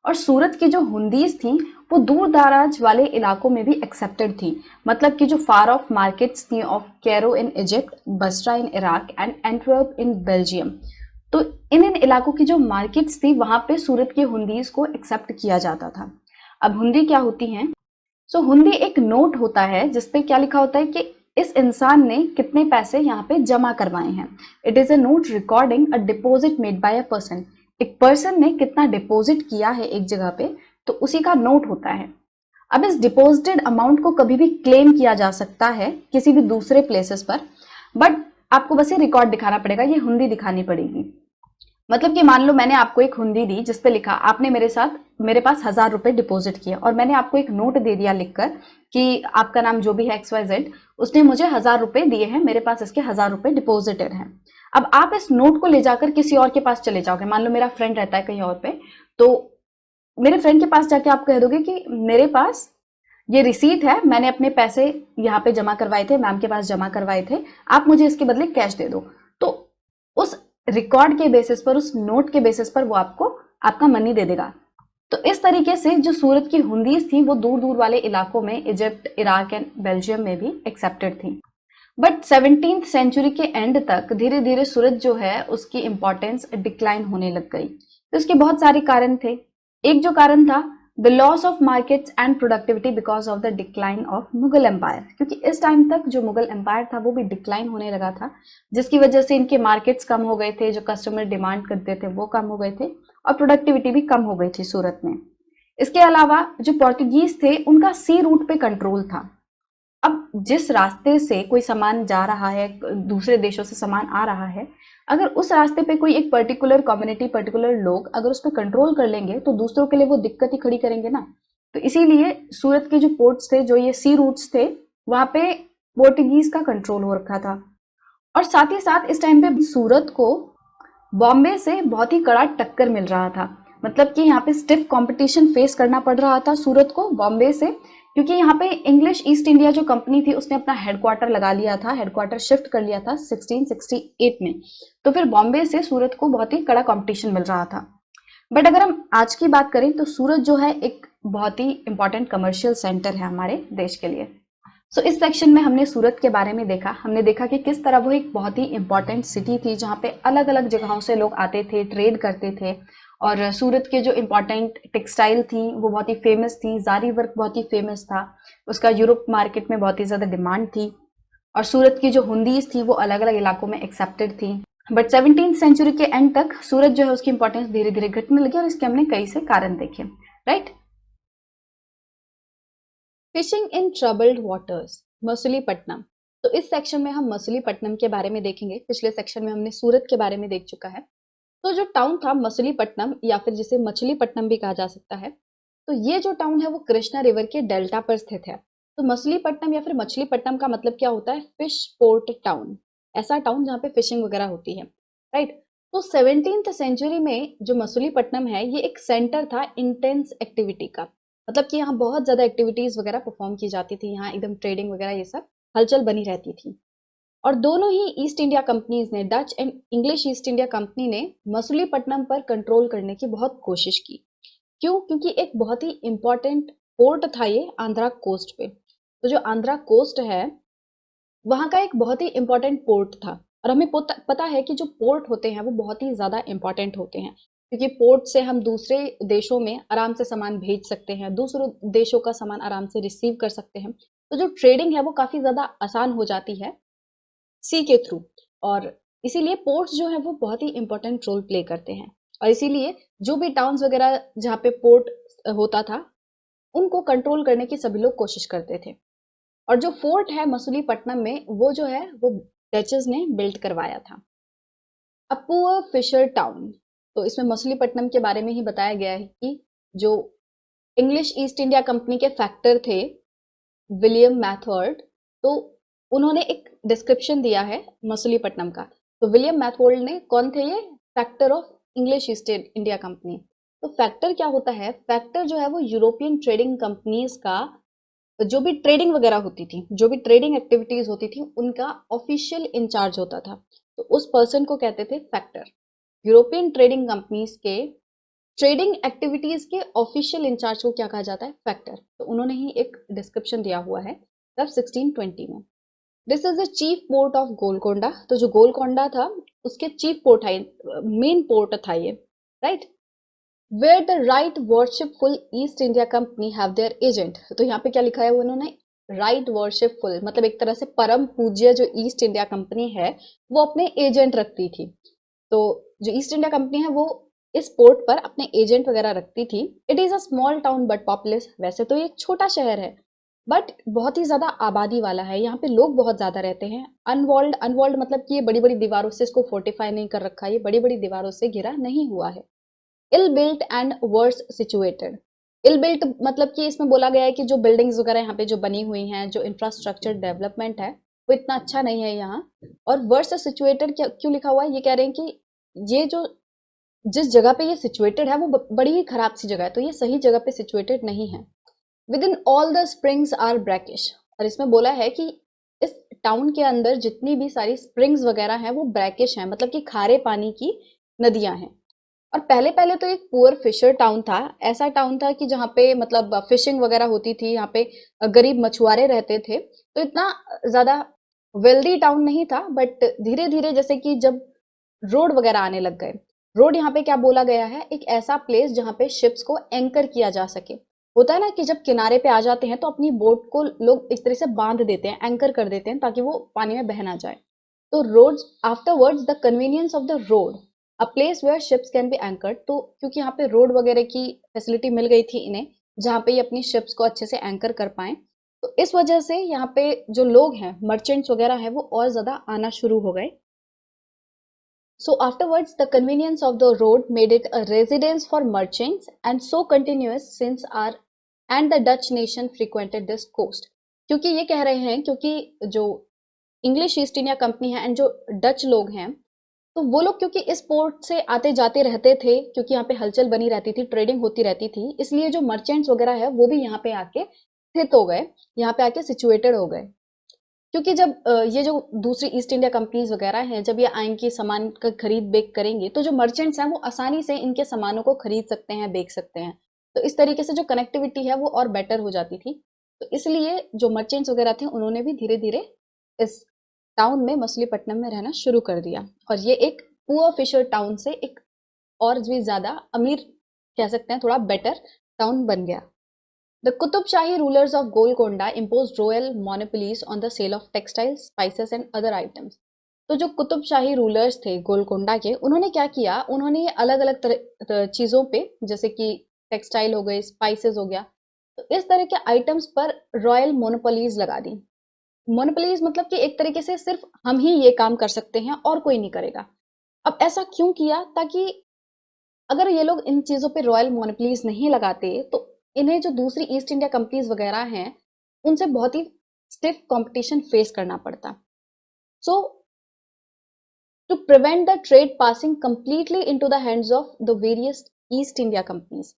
और सूरत की जो हुंडीज थी वो दूर दराज वाले इलाकों में भी एक्सेप्टेड थी, मतलब कि जो फार ऑफ मार्केट्स थी of Cairo in Egypt, Basra in Iraq and Antwerp in Belgium, तो इन इलाकों की जो मार्केट्स थी वहां पे सूरत की हुंडीज को एक्सेप्ट किया जाता था। अब हुंडी क्या होती है? सो हुंडी एक नोट होता है जिसपे क्या लिखा होता है कि इस इंसान ने कितने पैसे यहाँ पे जमा करवाए हैं। It is a note recording a deposit made by a person. एक पर्सन ने कितना डिपॉजिट किया है एक जगह पे, तो उसी का नोट होता है। अब इस डिपॉजिटेड अमाउंट को कभी भी क्लेम किया जा सकता है किसी भी दूसरे प्लेसेस पर, बट आपको बस ये रिकॉर्ड दिखाना पड़ेगा, ये हुंडी दिखानी पड़ेगी। मतलब कि मान लो मैंने आपको एक हुंडी दी जिसपे लिखा, आपने मेरे पास 1000 रुपए डिपॉजिट किया, और मैंने आपको एक नोट दे दिया लिखकर कि आपका नाम जो भी है XYZ, उसने मुझे 1000 रुपए दिए हैं, मेरे पास इसके 1000 रुपए डिपॉजिटेड हैं। अब आप इस नोट को ले जाकर किसी और के पास चले जाओगे, मान लो मेरा फ्रेंड रहता है कहीं और पे, तो मेरे फ्रेंड के पास जाके आप कह दोगे कि मेरे पास ये रिसीट है, मैंने अपने पैसे यहाँ पे जमा करवाए थे, मैम के पास जमा करवाए थे, आप मुझे इसके बदले कैश दे दो। तो उस रिकॉर्ड के बेसिस पर, उस नोट के बेसिस पर वो आपको आपका मनी दे देगा। तो इस तरीके से जो सूरत की हुंडीज थी वो दूर दूर वाले इलाकों में, इजिप्ट, इराक एंड बेल्जियम में भी एक्सेप्टेड थी। बट 17th सेंचुरी के एंड तक धीरे धीरे सूरत जो है उसकी इंपॉर्टेंस डिक्लाइन होने लग गई। तो इसके बहुत सारे कारण थे। एक जो कारण था the loss of markets and productivity because of the decline of Mughal empire, क्योंकि इस टाइम तक जो मुगल एम्पायर था वो भी डिक्लाइन होने लगा था, जिसकी वजह से इनके मार्केट्स कम हो गए थे, जो कस्टमर डिमांड करते थे वो कम हो गए थे और प्रोडक्टिविटी भी कम हो गई थी सूरत में। इसके अलावा जो पोर्तुगीज थे उनका सी रूट पे कंट्रोल था। अब जिस रास्ते से कोई सामान जा रहा है, दूसरे देशों से सामान आ रहा है, अगर उस रास्ते पे कोई एक पर्टिकुलर कम्युनिटी, पर्टिकुलर लोग अगर उस पर कंट्रोल कर लेंगे तो दूसरों के लिए वो दिक्कत ही खड़ी करेंगे ना। तो इसीलिए सूरत के जो पोर्ट्स थे, जो ये सी रूट्स थे, वहां पे पोर्टुगीज का कंट्रोल हो रखा था। और साथ ही साथ इस टाइम पे सूरत को बॉम्बे से बहुत ही कड़ा टक्कर मिल रहा था। मतलब कि यहाँ पे स्टिफ कंपटीशन फेस करना पड़ रहा था सूरत को बॉम्बे से, क्योंकि यहाँ पे इंग्लिश ईस्ट इंडिया जो कंपनी थी उसने अपना हेडक्वार्टर लगा लिया था, हेडक्वार्टर शिफ्ट कर लिया था 1668 में। तो फिर बॉम्बे से सूरत को बहुत ही कड़ा कंपटीशन मिल रहा था। बट अगर हम आज की बात करें तो सूरत जो है एक बहुत ही इंपॉर्टेंट कमर्शियल सेंटर है हमारे देश के लिए। सो इस सेक्शन में हमने सूरत के बारे में देखा, हमने देखा कि किस तरह वो एक बहुत ही इंपॉर्टेंट सिटी थी जहाँ पे अलग अलग जगहों से लोग आते थे, ट्रेड करते थे। और सूरत के जो इम्पोर्टेंट टेक्सटाइल थी वो बहुत ही फेमस थी, ज़ारी वर्क बहुत ही फेमस था, उसका यूरोप मार्केट में बहुत ही ज़्यादा डिमांड थी। और सूरत की जो हुंडीज थी वो अलग अलग इलाकों में एक्सेप्टेड थी। बट 17th सेंचुरी के एंड तक सूरत जो है उसकी इंपॉर्टेंस धीरे धीरे घटने लगी और इसके हमने कई से कारण देखे, right. Fishing in troubled waters, Machilipatnam. तो इस सेक्शन में हम मछलीपट्टनम के बारे में देखेंगे। पिछले सेक्शन में हमने सूरत के बारे में देख चुका है। तो जो टाउन था मछलीपट्टनम, या फिर जिसे मछलीपट्टनम भी कहा जा सकता है, तो ये जो टाउन है वो कृष्णा रिवर के डेल्टा पर स्थित है। तो मछलीपट्टनम या फिर मछलीपट्टनम का मतलब क्या होता है? फिश पोर्ट टाउन, ऐसा टाउन जहाँ पे फिशिंग वगैरह होती है, राइट। तो 17th सेंचुरी में जो मछलीपट्टनम है ये एक सेंटर था इंटेंस एक्टिविटी का। मतलब कि यहाँ बहुत ज्यादा एक्टिविटीज वगैरह परफॉर्म की जाती थी, यहाँ एकदम ट्रेडिंग वगैरह ये सब हलचल बनी रहती थी। और दोनों ही ईस्ट इंडिया कंपनीज ने, Dutch and English East India company ने मछलीपट्टनम पर कंट्रोल करने की बहुत कोशिश की। क्यों? क्योंकि एक बहुत ही इंपॉर्टेंट पोर्ट था ये आंध्रा कोस्ट पे। तो जो आंध्रा कोस्ट है वहां का एक बहुत ही इंपॉर्टेंट पोर्ट था। और हमें पता है कि जो पोर्ट होते हैं वो बहुत ही ज्यादा इंपॉर्टेंट होते हैं, क्योंकि पोर्ट से हम दूसरे देशों में आराम से सामान भेज सकते हैं, दूसरे देशों का सामान आराम से रिसीव कर सकते हैं। तो जो ट्रेडिंग है वो काफी ज्यादा आसान हो जाती है सी के थ्रू। और इसीलिए पोर्ट्स जो है वो बहुत ही इंपॉर्टेंट रोल प्ले करते हैं। और इसीलिए जो भी टाउन्स वगैरह जहाँ पे पोर्ट होता था उनको कंट्रोल करने की सभी लोग कोशिश करते थे। और जो फोर्ट है मसूलीपट्टनम में वो जो है वो डचेस ने बिल्ड करवाया था। अ पुअर फिशर टाउन, तो इसमें मसूलीपट्टनम के बारे में ही बताया गया है कि जो इंग्लिश ईस्ट इंडिया कंपनी के फैक्टर थे विलियम मैथवर्ड, तो उन्होंने एक डिस्क्रिप्शन दिया है मसूलीपट्टनम का। तो विलियम मैथवर्ड ने, कौन थे ये? Factor of English East India company. तो फैक्टर क्या होता है? फैक्टर जो है वो यूरोपियन ट्रेडिंग कंपनीज का जो भी ट्रेडिंग वगैरह होती थी, जो भी ट्रेडिंग एक्टिविटीज होती थी उनका ऑफिशियल इंचार्ज होता था। तो उस पर्सन को कहते थे फैक्टर। यूरोपियन ट्रेडिंग कंपनीज के ट्रेडिंग एक्टिविटीज के ऑफिशियल इंचार्ज को क्या कहा जाता है? फैक्टर। तो उन्होंने ही एक डिस्क्रिप्शन दिया हुआ है तब 1620 में। This is the chief port of Golconda. तो जो गोलकोंडा था उसके चीफ पोर्ट है, मेन पोर्ट था ये, right. Where the right worshipful East India Company have their agent. तो यहाँ पे क्या लिखा है उन्होंने? राइट वर्शिपफुल, मतलब एक तरह से परम पूज्य जो ईस्ट इंडिया कंपनी है वो अपने एजेंट रखती थी। तो जो ईस्ट इंडिया कंपनी है वो इस पोर्ट पर अपने एजेंट वगैरह रखती थी। It is a small town but populace. वैसे तो ये एक छोटा शहर है बट बहुत ही ज्यादा आबादी वाला है, यहाँ पे लोग बहुत ज्यादा रहते हैं। अनवॉल्ड, अनवॉल्ड मतलब कि ये बड़ी बड़ी दीवारों से इसको फोर्टिफाई नहीं कर रखा, ये बड़ी बड़ी दीवारों से घिरा नहीं हुआ है। Ill built and worse situated. Ill built मतलब कि इसमें बोला गया है कि जो बिल्डिंग्स वगैरह यहाँ पे जो बनी हुई हैं, जो इंफ्रास्ट्रक्चर डेवलपमेंट है वो इतना अच्छा नहीं है यहाँ। और वर्स सिचुएटेड क्यों लिखा हुआ है? ये कह रहे हैं कि ये जो जिस जगह पे ये सिचुएटेड है वो बड़ी ही खराब सी जगह है, तो ये सही जगह पे सिचुएटेड नहीं है। Within all the springs are brackish. और इसमें बोला है कि इस टाउन के अंदर जितनी भी सारी स्प्रिंग्स वगैरह हैं वो ब्रैकिश हैं, मतलब कि खारे पानी की नदियां हैं। और पहले पहले तो एक पुअर फिशर टाउन था, ऐसा टाउन था कि जहाँ पे मतलब फिशिंग वगैरह होती थी, यहाँ पे गरीब मछुआरे रहते थे। तो इतना ज्यादा वेल्दी टाउन नहीं था, बट धीरे धीरे जैसे कि जब रोड वगैरह आने लग गए, रोड यहाँ पे क्या बोला गया है, एक ऐसा प्लेस जहाँ पे शिप्स को एंकर किया जा सके। होता है ना कि जब किनारे पे आ जाते हैं तो अपनी बोट को लोग इस तरह से बांध देते हैं, एंकर कर देते हैं ताकि वो पानी में बह ना जाए। तो roads afterwards the convenience of the road, a place where ships can be anchored. तो क्योंकि यहाँ पे रोड वगैरह की फैसिलिटी मिल गई थी इन्हें, जहाँ पे ये अपनी शिप्स को अच्छे से एंकर कर पाए, तो इस वजह से यहाँ पे जो लोग हैं, मर्चेंट्स वगैरह हैं, वो और ज्यादा आना शुरू हो गए। So afterwards, the convenience of the road made it a residence for merchants, and so continuous since our and the Dutch nation frequented this coast. क्योंकि ये कह रहे हैं, क्योंकि जो इंग्लिश ईस्ट इंडिया कंपनी है एंड जो डच लोग हैं, तो वो लोग क्योंकि इस पोर्ट से आते जाते रहते थे, क्योंकि यहाँ पे हलचल बनी रहती थी, ट्रेडिंग होती रहती थी, इसलिए जो मर्चेंट्स वगैरह है वो भी यहाँ पे आके स्थित हो गए, यहाँ पे आके सिचुएटेड हो गए। क्योंकि जब ये जो दूसरी ईस्ट इंडिया कंपनीज वगैरह हैं, जब ये आएंगी सामान का खरीद बेच करेंगे, तो जो मर्चेंट्स हैं वो आसानी से इनके सामानों को खरीद सकते हैं, बेच सकते हैं। तो इस तरीके से जो कनेक्टिविटी है वो और बेटर हो जाती थी। तो इसलिए जो मर्चेंट्स वगैरह थे उन्होंने भी धीरे धीरे इस टाउन में, मछलीपट्टनम में रहना शुरू कर दिया, और ये एक पुअर फिशर टाउन से एक और भी ज्यादा अमीर, कह सकते हैं थोड़ा बेटर टाउन बन गया। The Qutub Shahi rulers of Golconda imposed royal monopolies on the sale of textiles, spices and other items. तो जो कुतुब शाही रूलर्स थे गोलकोंडा के, उन्होंने क्या किया, उन्होंने अलग अलग तरह चीजों पे, जैसे कि टेक्सटाइल हो गए, स्पाइसेस हो गया, तो इस तरह के आइटम्स पर रॉयल मोनोपोलीज लगा दी। मोनोपोलीज मतलब कि एक तरीके से सिर्फ हम ही ये काम कर सकते हैं और कोई नहीं करेगा। अब ऐसा क्यों किया, ताकि अगर ये लोग इन चीजों पे रॉयल मोनोपोलीज नहीं लगाते तो इन्हें जो दूसरी ईस्ट इंडिया कंपनीज वगैरह हैं उनसे बहुत ही स्टिफ कंपटीशन फेस करना पड़ता। So to prevent the trade passing completely into the hands of the various East India companies,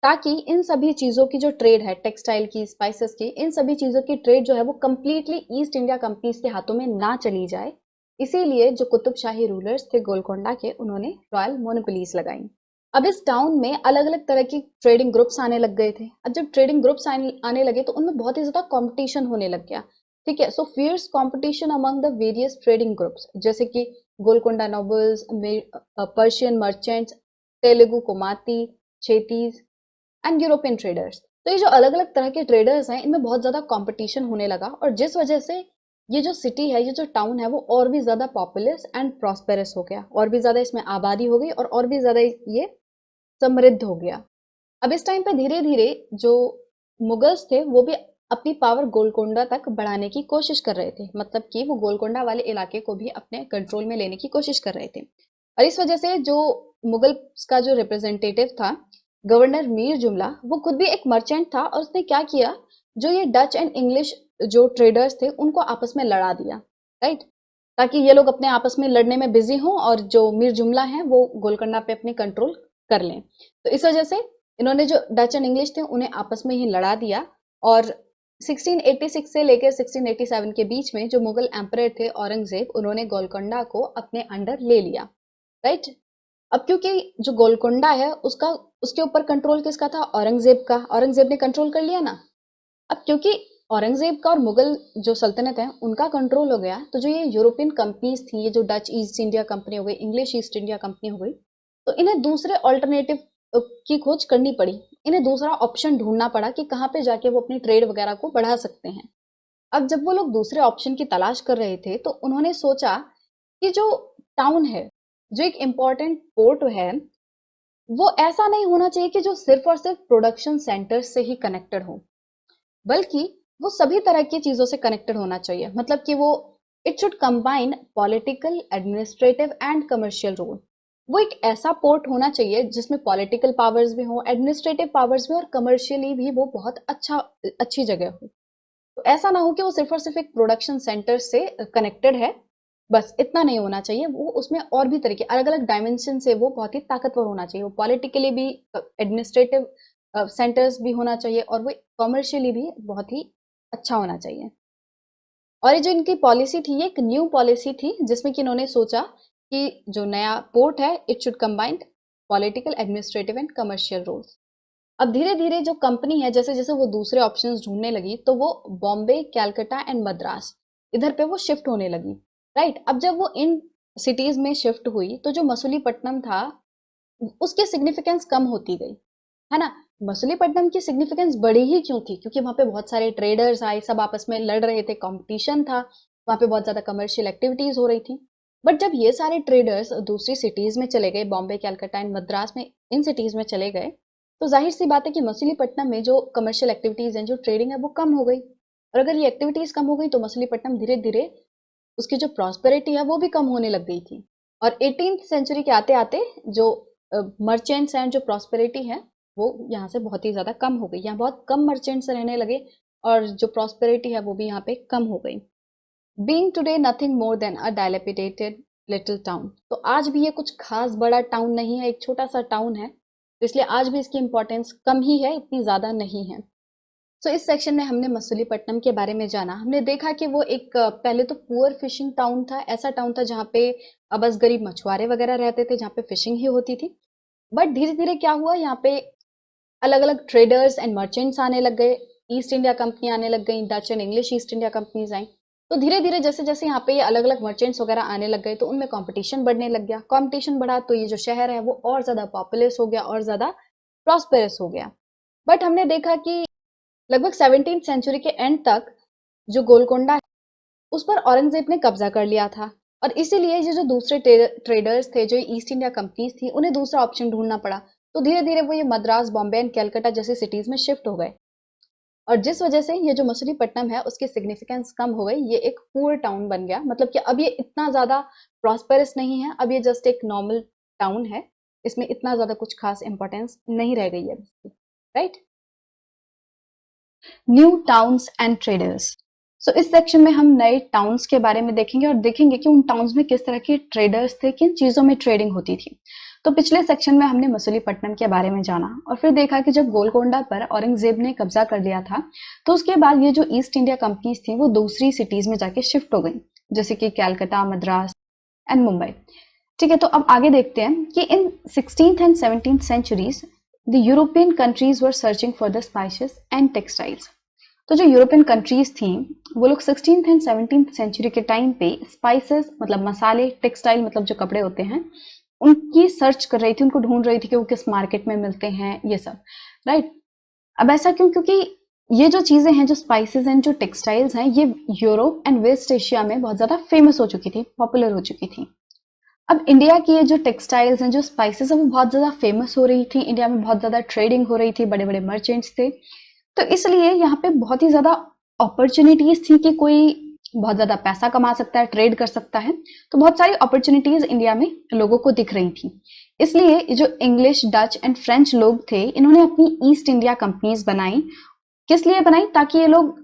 ताकि इन सभी चीजों की जो ट्रेड है, टेक्सटाइल की, स्पाइसेस की, इन सभी चीजों की ट्रेड जो है वो कंप्लीटली ईस्ट इंडिया कंपनीज के हाथों में ना चली जाए, इसीलिए जो कुतुब शाही रूलर्स थे गोलकोंडा के, उन्होंने रॉयल मोनोपोलीज लगाई। अब इस टाउन में अलग अलग तरह की ट्रेडिंग ग्रुप्स आने लग गए थे। अब जब ट्रेडिंग ग्रुप्स आने लगे तो उनमें बहुत ही ज्यादा कंपटीशन होने लग गया। ठीक है, so fierce competition among the various trading groups, जैसे कि Golconda nobles, Persian merchants, Telugu Komati, Chettis and European traders. तो ये जो अलग अलग तरह के ट्रेडर्स हैं, इनमें बहुत ज्यादा कंपटीशन होने लगा, और जिस वजह से ये जो सिटी है, ये जो टाउन है, वो और भी ज्यादा पॉपुलस एंड प्रॉस्पेरस हो गया, और भी ज्यादा इसमें आबादी हो गई, और भी ज्यादा ये समृद्ध हो गया। अब इस टाइम पे धीरे धीरे जो मुगल्स थे वो भी अपनी पावर गोलकोंडा तक बढ़ाने की कोशिश कर रहे थे, मतलब कि वो गोलकोंडा वाले इलाके को भी अपने कंट्रोल में लेने की कोशिश कर रहे थे। और इस वजह से जो मुगल का जो रिप्रेजेंटेटिव था, गवर्नर मीर जुमला, वो खुद भी एक मर्चेंट था, और उसने क्या किया, जो ये डच एंड इंग्लिश जो ट्रेडर्स थे उनको आपस में लड़ा दिया, राइट, ताकि ये लोग अपने आपस में लड़ने में बिजी हों और जो मीर जुमला हैं वो गोलकोंडा पे अपनी कंट्रोल कर लें। तो इस वजह से इन्होंने जो डच एंड इंग्लिश थे उन्हें आपस में ही लड़ा दिया, और 1686 से लेकर 1687 के बीच में जो मुगल एम्परर थे औरंगजेब, उन्होंने गोलकोंडा को अपने अंडर ले लिया, राइट। अब क्योंकि जो गोलकोंडा है उसका, उसके ऊपर कंट्रोल किसका था, औरंगजेब का, औरंगजेब ने कंट्रोल कर लिया ना। अब क्योंकि औरंगजेब का और मुगल जो सल्तनत है उनका कंट्रोल हो गया, तो जो ये यूरोपियन कंपनीज थी, ये जो डच ईस्ट इंडिया कंपनी हो गई, इंग्लिश ईस्ट इंडिया कंपनी हो गई, तो इन्हें दूसरे ऑल्टरनेटिव की खोज करनी पड़ी। इन्हें दूसरा ऑप्शन ढूंढना पड़ा कि कहाँ पे जाके वो अपनी ट्रेड वगैरह को बढ़ा सकते हैं। अब जब वो लोग दूसरे ऑप्शन की तलाश कर रहे थे तो उन्होंने सोचा कि जो टाउन है, जो एक इम्पोर्टेंट पोर्ट है, वो ऐसा नहीं होना चाहिए कि जो सिर्फ और सिर्फ प्रोडक्शन सेंटर्स से ही कनेक्टेड हो, बल्कि वो सभी तरह की चीजों से कनेक्टेड होना चाहिए। मतलब कि वो, it should combine political, administrative and commercial role. वो एक ऐसा पोर्ट होना चाहिए जिसमें पॉलिटिकल पावर्स भी हो, एडमिनिस्ट्रेटिव पावर्स भी, और कमर्शियली भी वो बहुत अच्छी जगह हो। तो ऐसा ना हो कि वो सिर्फ और सिर्फ एक प्रोडक्शन सेंटर से कनेक्टेड है, बस इतना नहीं होना चाहिए। वो उसमें और भी तरीके, अलग अलग डायमेंशन से वो बहुत ही ताकतवर होना चाहिए। वो पॉलिटिकली भी, एडमिनिस्ट्रेटिव सेंटर्स भी होना चाहिए, और वो कमर्शियली भी बहुत ही अच्छा होना चाहिए। और ये जो इनकी पॉलिसी थी, ये एक न्यू पॉलिसी थी, जिसमें कि इन्होंने सोचा कि जो नया पोर्ट है, it should combine political, administrative and commercial roles. अब धीरे धीरे जो कंपनी है, जैसे जैसे वो दूसरे ऑप्शंस ढूंढने लगी, तो वो बॉम्बे, कैलकाटा एंड मद्रास, इधर पे वो शिफ्ट होने लगी, राइट। अब जब वो इन सिटीज में शिफ्ट हुई तो जो मसूलीपट्टनम था उसकी सिग्निफिकेंस कम होती गई, है ना। मसूलीपट्टनम की सिग्निफिकेंस बड़ी ही क्यों थी, क्योंकि वहां पे बहुत सारे ट्रेडर्स आए, सब आपस में लड़ रहे थे, कंपटीशन था, वहां पे बहुत ज्यादा कमर्शियल एक्टिविटीज हो रही थी। बट जब ये सारे ट्रेडर्स दूसरी सिटीज में चले गए, बॉम्बे, कैलकाटा एंड मद्रास में, इन सिटीज में चले गए, तो जाहिर सी बात है कि मसूलीपट्टनम में जो कमर्शियल एक्टिविटीज हैं, जो ट्रेडिंग है, वो कम हो गई। और अगर ये एक्टिविटीज कम हो गई तो मसूलीपट्टनम धीरे धीरे उसकी जो प्रॉस्पेरिटी है वो भी कम होने लग गई थी। और 18th सेंचुरी के आते आते जो मर्चेंट्स एंड जो प्रॉस्पेरिटी है वो यहाँ से बहुत ही ज्यादा कम हो गई, यहाँ बहुत कम मर्चेंट्स रहने लगे और जो प्रॉस्पेरिटी है वो भी यहाँ पे कम हो गई। Being today nothing more than a dilapidated little town, तो आज भी ये कुछ खास बड़ा टाउन नहीं है, एक छोटा सा टाउन है, तो इसलिए आज भी इसकी इंपॉर्टेंस कम ही है, इतनी ज्यादा नहीं है। सो इस सेक्शन में हमने मसूलीपट्टनम के बारे में जाना। हमने देखा कि वो एक पहले तो पुअर फिशिंग टाउन था, ऐसा टाउन था जहाँ पे बस गरीब मछुआरे वगैरह रहते थे, जहाँ पे फिशिंग ही होती थी। बट धीरे धीरे क्या हुआ, यहाँ पे अलग अलग ट्रेडर्स एंड मर्चेंट्स आने लग गए, ईस्ट इंडिया कंपनी आने लग गई, Dutch and English East India companies आई। तो धीरे धीरे जैसे जैसे यहाँ पे ये अलग अलग मर्चेंट्स वगैरह आने लग गए तो उनमें कंपटीशन बढ़ने लग गया, कंपटीशन बढ़ा तो ये जो शहर है वो और ज्यादा पॉपुलस हो गया और ज्यादा प्रॉस्पेरस हो गया। बट हमने देखा कि लगभग 17th सेंचुरी के एंड तक जो गोलकोंडा है उस पर औरंगजेब ने कब्जा कर लिया था, और इसीलिए ये जो दूसरे ट्रेडर्स थे, जो ईस्ट इंडिया कंपनीज थी, उन्हें दूसरा ऑप्शन ढूंढना पड़ा। तो धीरे धीरे वो ये मद्रास, बॉम्बे एंड कैलकाटा जैसे सिटीज में शिफ्ट हो गए, और जिस वजह से ये जो मसूलीपट्टनम है उसकी सिग्निफिकेंस कम हो गई, ये एक पुअर टाउन बन गया। मतलब कि अब ये इतना ज्यादा प्रॉस्पेरस नहीं है, अब ये जस्ट एक नॉर्मल टाउन है, इसमें इतना ज्यादा कुछ खास इंपॉर्टेंस नहीं रह गई है, right. New towns and traders. So इस सेक्शन में हम नए टाउन्स के बारे में देखेंगे और देखेंगे कि उन टाउन्स में किस तरह के ट्रेडर्स थे, किन चीजों में ट्रेडिंग होती थी। तो पिछले सेक्शन में हमने मसूलीपट्टनम के बारे में जाना और फिर देखा कि जब गोलकोंडा पर औरंगजेब ने कब्जा कर लिया था तो उसके बाद ये जो ईस्ट इंडिया कंपनीज थी वो दूसरी सिटीज में जाके शिफ्ट हो गई, जैसे कि कैलकाटा, मद्रास एंड मुंबई। ठीक है, तो अब आगे देखते हैं कि in 16th and 17th centuries the European countries were searching for the spices and textiles. तो जो यूरोपियन कंट्रीज थी वो लोग 16th एंड 17th सेंचुरी के टाइम पे स्पाइसेस मतलब मसाले, टेक्सटाइल मतलब जो कपड़े होते हैं, उनकी सर्च कर रही थी, उनको ढूंढ रही थी कि वो किस मार्केट में मिलते हैं, ये सब, राइट। अब ऐसा क्यों, क्योंकि ये जो चीजें हैं, जो स्पाइसेस एंड जो टेक्सटाइल्स हैं, ये यूरोप एंड वेस्ट एशिया में बहुत ज्यादा फेमस हो चुकी थी, पॉपुलर हो चुकी थी। अब इंडिया की ये जो टेक्सटाइल्स हैं, जो स्पाइसेस हैं, वो बहुत ज्यादा फेमस हो रही थी, इंडिया में बहुत ज्यादा ट्रेडिंग हो रही थी, बड़े बड़े मर्चेंट्स थे, तो इसलिए यहाँ पे बहुत ही ज्यादा अपॉर्चुनिटीज थी कि कोई बहुत ज्यादा पैसा कमा सकता है, ट्रेड कर सकता है। तो बहुत सारी अपॉर्चुनिटीज इंडिया में लोगों को दिख रही थी, इसलिए जो इंग्लिश, डच एंड फ्रेंच लोग थे, इन्होंने अपनी ईस्ट इंडिया कंपनीज बनाई। किस लिए बनाई? ताकि ये लोग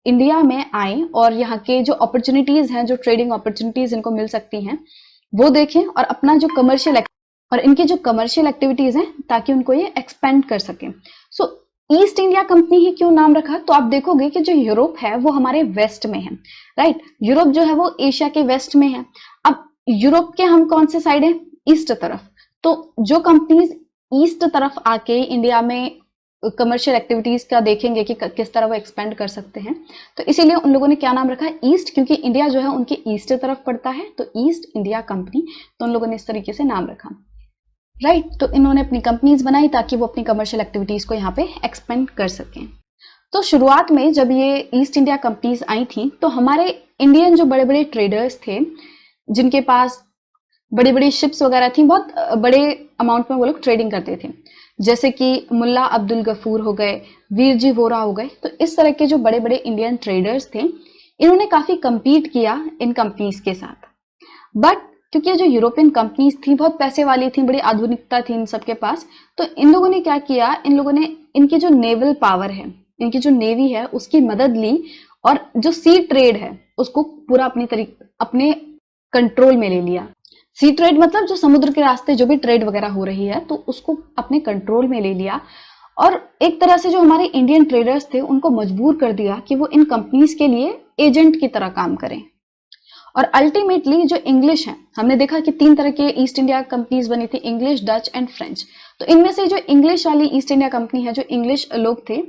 इंडिया में आए और यहाँ के जो अपॉर्चुनिटीज हैं, जो ट्रेडिंग अपॉर्चुनिटीज इनको मिल सकती हैं, वो देखें और अपना जो कमर्शियल और इनकी जो कमर्शियल एक्टिविटीज हैं ताकि उनको ये एक्सपेंड कर सकें। सो ईस्ट इंडिया कंपनी ही क्यों नाम रखा? तो आप देखोगे कि जो यूरोप है वो हमारे वेस्ट में है, राइट। यूरोप जो है वो एशिया के वेस्ट में है। अब यूरोप के हम कौन से साइड है? ईस्ट तरफ। तो जो कंपनीज ईस्ट तरफ आके इंडिया में कमर्शियल एक्टिविटीज का देखेंगे कि किस तरह वो एक्सपेंड कर सकते हैं, तो इसीलिए उन लोगों ने क्या नाम रखा है? ईस्ट, क्योंकि इंडिया जो है उनके ईस्ट तरफ पड़ता है, तो ईस्ट इंडिया कंपनी, तो उन लोगों ने इस तरीके से नाम रखा, राइट। तो इन्होंने अपनी कंपनीज बनाई ताकि वो अपनी कमर्शियल एक्टिविटीज को यहाँ पे एक्सपेंड कर सकें। तो शुरुआत में जब ये ईस्ट इंडिया कंपनीज आई थी तो हमारे इंडियन जो बड़े बड़े ट्रेडर्स थे, जिनके पास बड़ी बड़ी शिप्स वगैरह थी, बहुत बड़े अमाउंट में वो लोग ट्रेडिंग करते थे, जैसे कि मुल्ला अब्दुल गफूर हो गए, वीर जी वोरा हो गए। तो इस तरह के जो बड़े बड़े इंडियन ट्रेडर्स थे, इन्होंने काफी compete किया इन कंपनीज के साथ। बट क्योंकि जो यूरोपियन कंपनीज थी बहुत पैसे वाली थी, बड़ी आधुनिकता थी इन सबके पास, तो इन लोगों ने क्या किया, इन लोगों ने इनकी जो नेवल पावर है, इनकी जो नेवी है, उसकी मदद ली और जो सी ट्रेड है उसको पूरा अपने कंट्रोल में ले लिया। सी ट्रेड मतलब जो समुद्र के रास्ते जो भी ट्रेड वगैरह हो रही है, तो उसको अपने कंट्रोल में ले लिया और एक तरह से जो हमारे इंडियन ट्रेडर्स थे उनको मजबूर कर दिया कि वो इन कंपनीज के लिए एजेंट की तरह काम करें। और अल्टीमेटली जो इंग्लिश है, हमने देखा कि 3 तरह के ईस्ट इंडिया कंपनीज बनी थी, इंग्लिश, डच एंड फ्रेंच। तो इनमें से जो इंग्लिश वाली ईस्ट इंडिया कंपनी है, जो इंग्लिश लोग थे,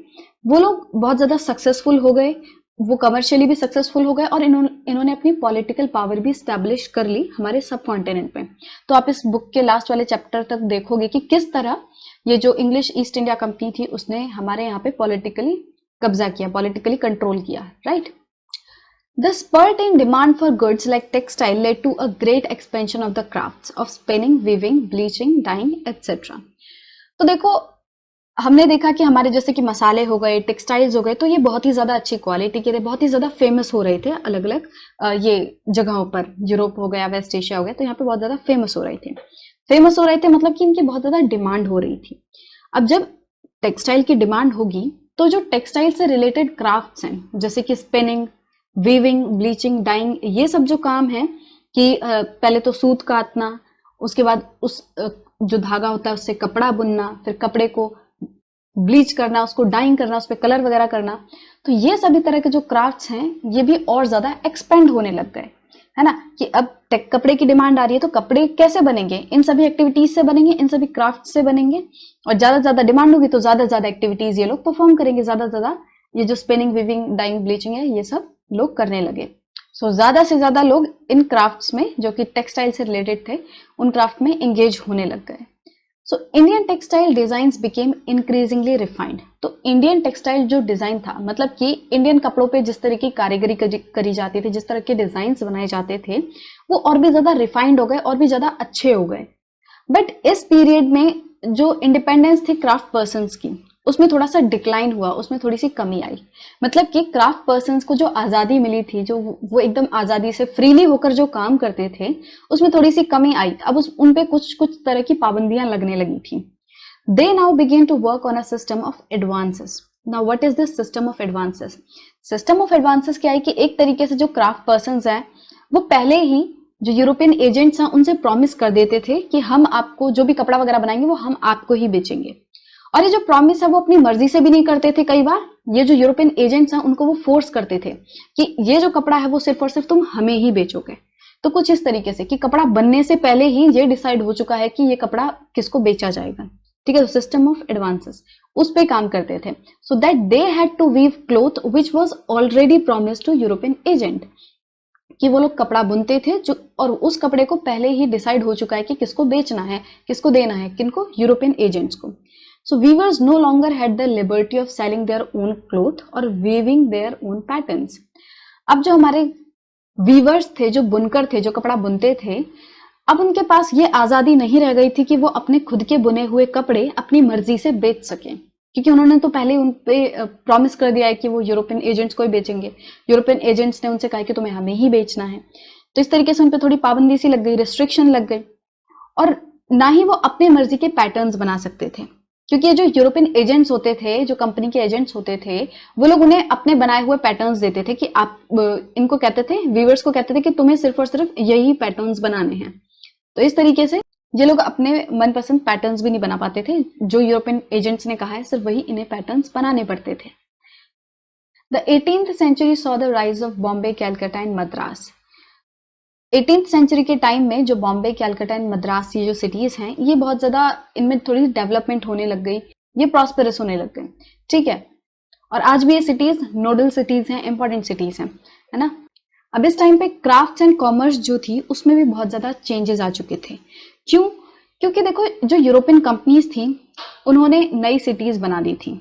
वो लोग बहुत ज्यादा सक्सेसफुल हो गए वो कमर्शियली भी सक्सेसफुल हो गए और इन्होंने अपनी पॉलिटिकल पावर भी स्टैब्लिश कर ली हमारे सब कॉन्टिनेंट पे। तो आप इस बुक के लास्ट वाले चैप्टर तक देखोगे कि किस तरह ये जो इंग्लिश ईस्ट इंडिया कंपनी थी उसने हमारे यहाँ पे पॉलिटिकली कब्जा किया, पॉलिटिकली कंट्रोल किया, right. The spurt in demand for goods like textile led to a great expansion of the crafts of spinning, weaving, bleaching, dyeing, etc. तो देखो, हमने देखा कि हमारे जैसे कि मसाले हो गए, टेक्सटाइल्स हो गए, तो ये बहुत ही ज्यादा अच्छी क्वालिटी के थे, बहुत ही ज्यादा फेमस हो रहे थे अलग अलग ये जगहों पर। यूरोप हो गया, वेस्ट एशिया हो गया, तो यहाँ पे बहुत ज्यादा फेमस हो रहे थे। फेमस हो रहे थे मतलब कि इनकी बहुत ज्यादा डिमांड हो रही थी। अब जब टेक्सटाइल की डिमांड होगी तो जो टेक्सटाइल से रिलेटेड क्राफ्ट्स हैं जैसे कि स्पिनिंग, वीविंग, ब्लीचिंग, डाइंग, ये सब जो काम है कि पहले तो सूत काटना, उसके बाद उस जो धागा होता है उससे कपड़ा बुनना, फिर कपड़े को ब्लीच करना, उसको डाइंग करना, उस पर कलर वगैरह करना, तो ये सभी तरह के जो क्राफ्ट्स हैं ये भी और ज्यादा एक्सपेंड होने लग गए, है ना। कि अब कपड़े की डिमांड आ रही है तो कपड़े कैसे बनेंगे, इन सभी एक्टिविटीज से बनेंगे, इन सभी क्राफ्ट से बनेंगे, और ज्यादा से ज्यादा डिमांड होगी तो ज्यादा से ज्यादा एक्टिविटीज ये लोग परफॉर्म करेंगे, ज्यादा से ज्यादा ये जो स्पिनिंग, वीविंग, डाइंग, ब्लीचिंग है ये सब लोग करने लगे। सो ज्यादा से ज्यादा लोग इन क्राफ्ट्स में जो कि टेक्सटाइल से रिलेटेड थे उन क्राफ्ट में एंगेज होने लग गए। So Indian textile designs became increasingly refined. तो इंडियन टेक्सटाइल जो डिजाइन था, मतलब कि इंडियन कपड़ों पे जिस तरह की कारीगरी करी जाती थी, जिस तरह के डिजाइन बनाए जाते थे, वो और भी ज्यादा रिफाइंड हो गए, और भी ज्यादा अच्छे हो गए। बट इस पीरियड में जो इंडिपेंडेंस थी क्राफ्ट पर्सन्स की, उसमें थोड़ा सा डिक्लाइन हुआ, उसमें थोड़ी सी कमी आई। मतलब कि क्राफ्ट पर्सन्स को जो आजादी मिली थी, जो वो एकदम आजादी से फ्रीली होकर जो काम करते थे, उसमें थोड़ी सी कमी आई। अब उन पे कुछ कुछ तरह की पाबंदियां लगने लगी थी। They now began to work on a system of advances. Now what is this system of advances? System of advances क्या है कि एक तरीके से जो क्राफ्ट पर्सन्स हैं वो पहले ही जो यूरोपियन एजेंट्स हैं उनसे प्रॉमिस कर देते थे कि हम आपको जो भी कपड़ा वगैरह बनाएंगे वो हम आपको ही बेचेंगे। और ये जो प्रॉमिस है वो अपनी मर्जी से भी नहीं करते थे। कई बार ये जो यूरोपियन एजेंट्स हैं उनको वो फोर्स करते थे कि ये जो कपड़ा है वो सिर्फ और सिर्फ तुम हमें ही बेचोगे। तो कुछ इस तरीके से कि कपड़ा बनने से पहले ही ये डिसाइड हो चुका है कि ये कपड़ा किसको बेचा जाएगा, ठीक है। सिस्टम ऑफ एडवांसेस उस पे काम करते थे, so that they had to weave cloth which was already promised to European agent. कि वो लोग कपड़ा बुनते थे जो, और उस कपड़े को पहले ही डिसाइड हो चुका है कि किसको बेचना है, किसको देना है, किनको, यूरोपियन एजेंट्स को। So weavers no longer had the liberty of selling their own cloth और वीविंग देयर ओन पैटर्न्स। अब जो हमारे वीवर्स थे, जो बुनकर थे, जो कपड़ा बुनते थे, अब उनके पास ये आजादी नहीं रह गई थी कि वो अपने खुद के बुने हुए कपड़े अपनी मर्जी से बेच सकें, क्योंकि उन्होंने तो पहले उन पे प्रॉमिस कर दिया है कि वो यूरोपियन एजेंट्स को ही बेचेंगे। यूरोपियन एजेंट्स ने उनसे कहा कि तुम्हें हमें ही बेचना है। तो इस तरीके से उन पे थोड़ी पाबंदी सी लग गई, रिस्ट्रिक्शन लग गई, और ना ही वो अपने मर्जी के पैटर्न्स बना सकते थे, क्योंकि ये जो यूरोपियन एजेंट्स होते थे, जो कंपनी के एजेंट्स होते थे, वो लोग उन्हें अपने बनाए हुए पैटर्न्स देते थे कि आप इनको कहते थे, व्यूअर्स को कहते थे कि तुम्हें सिर्फ और सिर्फ यही पैटर्न्स बनाने हैं। तो इस तरीके से ये लोग अपने मनपसंद पैटर्न्स भी नहीं बना पाते थे, जो यूरोपियन एजेंट्स ने कहा है सिर्फ वही इन्हें पैटर्न्स बनाने पड़ते थे। The 18th century saw the rise of Bombay, Calcutta and Madras. 18th century के टाइम में जो बॉम्बे, कैलकाटा एंड मद्रास ये जो सिटीज हैं, ये बहुत ज्यादा इनमें थोड़ी डेवलपमेंट होने लग गई, ये प्रॉस्पेरस होने लग गए, ठीक है। और आज भी ये सिटीज नोडल सिटीज हैं, इंपॉर्टेंट सिटीज हैं, है ना। अब इस टाइम पे क्राफ्ट्स एंड कॉमर्स जो थी उसमें भी बहुत ज्यादा चेंजेस आ चुके थे। क्यों? क्योंकि देखो, जो यूरोपियन कंपनीज थी उन्होंने नई सिटीज बना दी थी,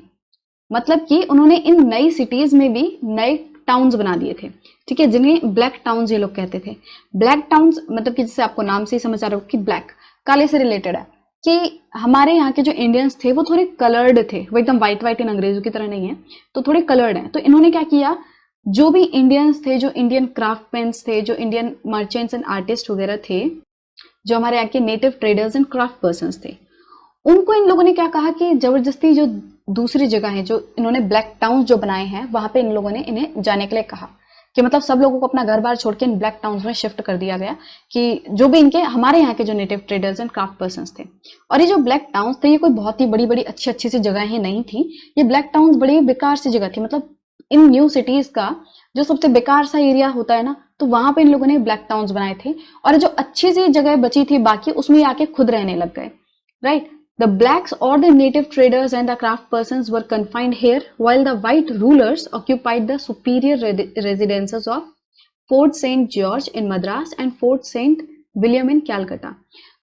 मतलब कि उन्होंने इन नई सिटीज में भी नए टाउन्स बना दिए थे, ठीक है, जिन्हें ब्लैक टाउन्स ये लोग कहते थे। ब्लैक टाउन्स मतलब कि जैसे आपको नाम से ही समझ आ रहा हो कि ब्लैक, काले से रिलेटेड है, कि हमारे यहाँ के जो इंडियंस थे वो थोड़े कलर्ड थे, वो एकदम व्हाइट व्हाइट इन अंग्रेजों की तरह नहीं है, तो थोड़े कलर्ड हैं। तो इन्होंने क्या किया, जो भी इंडियंस थे, जो इंडियन क्राफ्टमैन्स थे, जो इंडियन मर्चेंट्स एंड आर्टिस्ट वगैरह थे, जो हमारे यहाँ के native traders and craft persons थे, उनको इन लोगों ने क्या कहा कि जबरदस्ती जो दूसरी जगह है, जो इन्होंने ब्लैक टाउन जो बनाए हैं, वहां पे इन लोगों ने इन्हें जाने के लिए कहा, कि मतलब सब लोगों को अपना घर बार छोड़ के इन ब्लैक टाउन्स में शिफ्ट कर दिया गया, कि जो भी इनके हमारे यहाँ के जो native traders and craft persons थे। और ये जो ब्लैक टाउन्स थे ये कोई बहुत ही बड़ी बड़ी अच्छी अच्छी सी जगह ही नहीं थी, ये ब्लैक टाउन्स बड़ी बेकार सी जगह थी। मतलब इन न्यू सिटीज का जो सबसे बेकार सा एरिया होता है ना, तो वहां पे इन लोगों ने ब्लैक टाउन्स बनाए थे, और जो अच्छी सी जगह बची थी बाकी, उसमें आके खुद रहने लग गए, right. The blacks or the native traders and the craft persons were confined here, while the white rulers occupied the superior residences of Fort Saint George in Madras and Fort Saint William in Calcutta.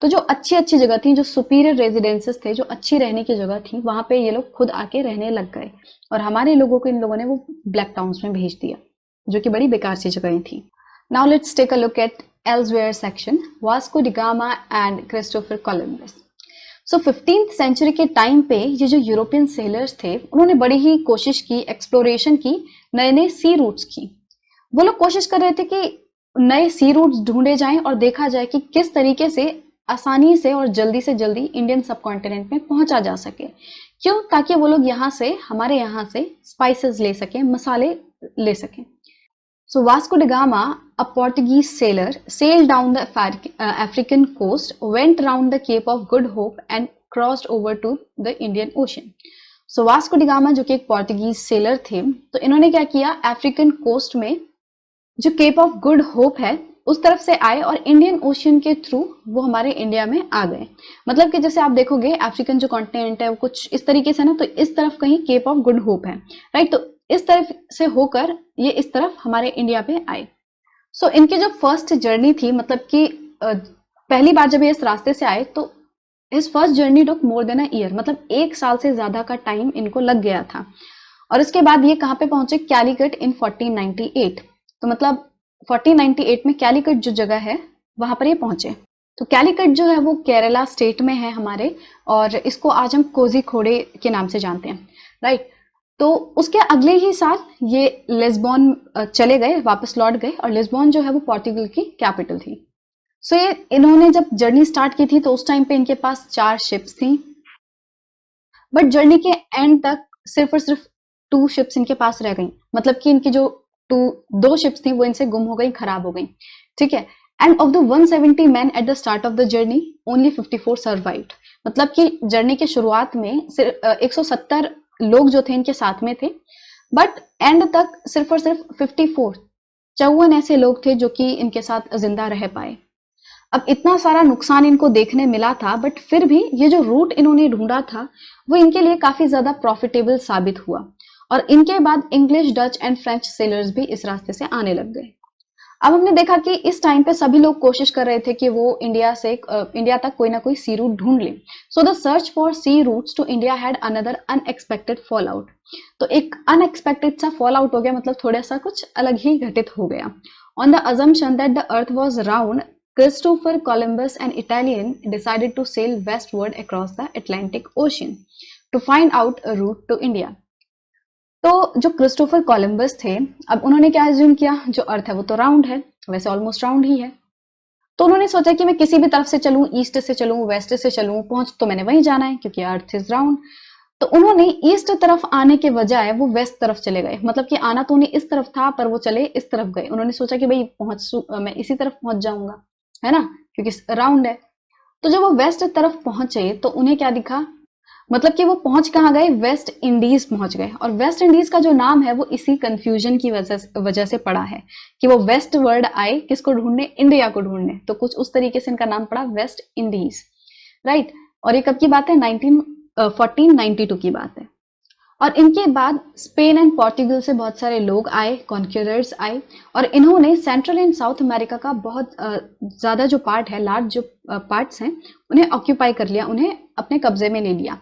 तो जो अच्छी अच्छी जगह थी, जो superior residences थे, जो अच्छी रहने की जगह थी, वहां पे ये लोग खुद आके रहने लग गए और हमारे लोगों को इन लोगों ने वो ब्लैक टाउन्स में भेज दिया, जो कि बड़ी बेकार सी जगह थी। Now let's take a look at elsewhere section, Vasco da Gama and Christopher Columbus. So 15th century के टाइम पे ये जो यूरोपियन सेलर्स थे, उन्होंने बड़ी ही कोशिश की, एक्सप्लोरेशन की, नए नए सी रूट्स की। वो लोग कोशिश कर रहे थे कि नए सी रूट्स ढूंढे जाएं और देखा जाए कि किस तरीके से आसानी से और जल्दी से जल्दी इंडियन सबकॉन्टिनेंट में पहुंचा जा सके। क्यों? ताकि वो लोग यहाँ से, हमारे यहाँ से स्पाइसेस ले सकें, मसाले ले सकें। So Vasco da Gama, a Portuguese sailor, sailed down the African coast, went round the Cape of Good Hope and crossed over to the Indian Ocean. So Vasco da Gama जो कि एक Portuguese seller थे, तो इन्होंने क्या किया, African coast में जो केप ऑफ गुड होप है उस तरफ से आए और इंडियन ओशियन के थ्रू वो हमारे इंडिया में आ गए। मतलब कि जैसे आप देखोगे अफ्रीकन जो कॉन्टिनेंट है वो कुछ इस तरीके से ना, तो इस तरफ कहीं केप ऑफ गुड होप है, राइट। तो इस तरफ से होकर ये इस तरफ हमारे इंडिया पे आए। सो इनकी जो फर्स्ट जर्नी थी, मतलब कि पहली बार जब ये इस रास्ते से आए तो इस first journey took more than a year, मतलब 1 साल से ज्यादा का टाइम इनको लग गया था। और इसके बाद ये कहाँ पे पहुंचे, कैलीकट इन 1498। तो मतलब 1498 में कैलीकट जो जगह है वहां पर ये पहुंचे। तो कैलीकट जो है वो केरला स्टेट में है हमारे, और इसको आज हम कोझिकोड के नाम से जानते हैं, राइट। तो उसके अगले ही साल ये लिस्बन चले गए, वापस लौट गए, और लिस्बन जो है वो पोर्टुगल की कैपिटल थी। सो ये इन्होंने जब जर्नी स्टार्ट की थी तो उस टाइम पे इनके पास 4 शिप्स थी, बट जर्नी के एंड तक सिर्फ और सिर्फ 2 शिप्स इनके पास रह गई। मतलब कि इनकी जो 2 शिप्स थी वो इनसे गुम हो गई, खराब हो गई, ठीक है। End of the 170 man at the start of the journey only 54 survived. मतलब कि जर्नी के शुरुआत में सिर्फ 170 लोग जो थे इनके साथ में थे, बट एंड तक सिर्फ और सिर्फ 54 ऐसे लोग थे जो कि इनके साथ जिंदा रह पाए। अब इतना सारा नुकसान इनको देखने मिला था, बट फिर भी ये जो रूट इन्होंने ढूंढा था वो इनके लिए काफी ज्यादा प्रॉफिटेबल साबित हुआ, और इनके बाद English, Dutch and French sellers भी इस रास्ते से आने लग गए। अब हमने देखा कि इस टाइम पे सभी लोग कोशिश कर रहे थे कि वो इंडिया तक कोई ना कोई सी रूट ढूंढ ले। So the search for sea routes to India had another unexpected fall out. तो एक अनएक्सपेक्टेड सा फॉल आउट हो गया, मतलब थोड़ा सा कुछ अलग ही घटित हो गया। On the assumption that the earth was round, Christopher Columbus, an Italian, decided to sail westward across the Atlantic Ocean to find out a route to India. तो जो क्रिस्टोफर कोलंबस थे, अब उन्होंने क्या एज्यूम किया, जो अर्थ है वो तो राउंड है, वैसे ऑलमोस्ट राउंड ही है, तो उन्होंने सोचा कि मैं किसी भी तरफ से चलूं, ईस्ट से चलूं, वेस्ट से चलूं, पहुंच तो मैंने वहीं जाना है क्योंकि अर्थ इज राउंड। तो उन्होंने ईस्ट तरफ आने के बजाय वो वेस्ट तरफ चले गए। मतलब कि आना तो उन्हें इस तरफ था पर वो चले इस तरफ गए। उन्होंने सोचा कि भाई मैं इसी तरफ पहुंच जाऊंगा, है ना, क्योंकि राउंड है। तो जब वो वेस्ट तरफ पहुंचे तो उन्हें क्या दिखा, मतलब कि वो पहुंच कहाँ गए, वेस्ट इंडीज पहुंच गए। और वेस्ट इंडीज का जो नाम है वो इसी कंफ्यूजन की वजह से पड़ा है कि वो वेस्ट वर्ड आए किसको ढूंढने, इंडिया को ढूंढने, तो कुछ उस तरीके से इनका नाम पड़ा वेस्ट इंडीज, राइट। और ये कब की बात है, 1492 की बात है। और इनके बाद स्पेन एंड पोर्टुगल से बहुत सारे लोग आए, कॉन्क्यूरर्स आए, और इन्होंने सेंट्रल एंड साउथ अमेरिका का बहुत ज्यादा जो पार्ट है, लार्ज जो पार्ट्स हैं, उन्हें ऑक्यूपाई कर लिया, उन्हें अपने कब्जे में ले लिया।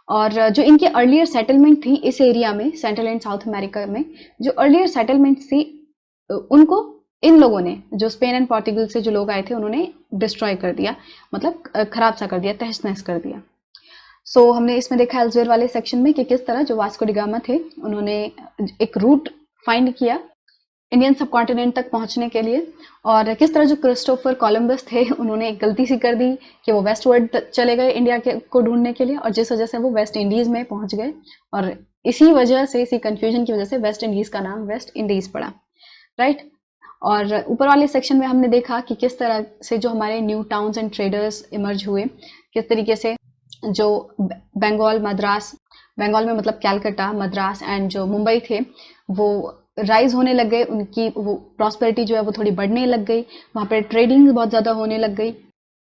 और जो इनकी अर्लियर सेटलमेंट थी इस एरिया में, सेंट्रल एंड साउथ अमेरिका में जो अर्लियर सेटलमेंट थी, उनको इन लोगों ने, जो स्पेन एंड पोर्टुगल से जो लोग आए थे, उन्होंने डिस्ट्रॉय कर दिया, मतलब खराब सा कर दिया, तहस नहस कर दिया। सो हमने इसमें देखा एल्सवेयर वाले सेक्शन में कि किस तरह जो वास्को डी गामा थे उन्होंने एक रूट फाइंड किया इंडियन सब कॉन्टिनेंट तक पहुंचने के लिए, और किस तरह जो क्रिस्टोफर कोलंबस थे उन्होंने एक गलती सी कर दी कि वो वेस्टवर्ड चले गए इंडिया को ढूंढने के लिए, और जिस वजह से वो वेस्ट इंडीज में पहुंच गए, और इसी वजह से, इसी कंफ्यूजन की वजह से वेस्ट इंडीज का नाम वेस्ट इंडीज पड़ा, राइट। और ऊपर वाले सेक्शन में हमने देखा कि किस तरह से जो हमारे new towns and traders emerge हुए, किस तरीके से जो बंगाल में मतलब कैलकाटा, मद्रास एंड जो मुंबई थे वो राइज होने लग गए, उनकी वो प्रॉस्पेरिटी जो है वो थोड़ी बढ़ने लग गई, वहाँ पर ट्रेडिंग बहुत ज़्यादा होने लग गई,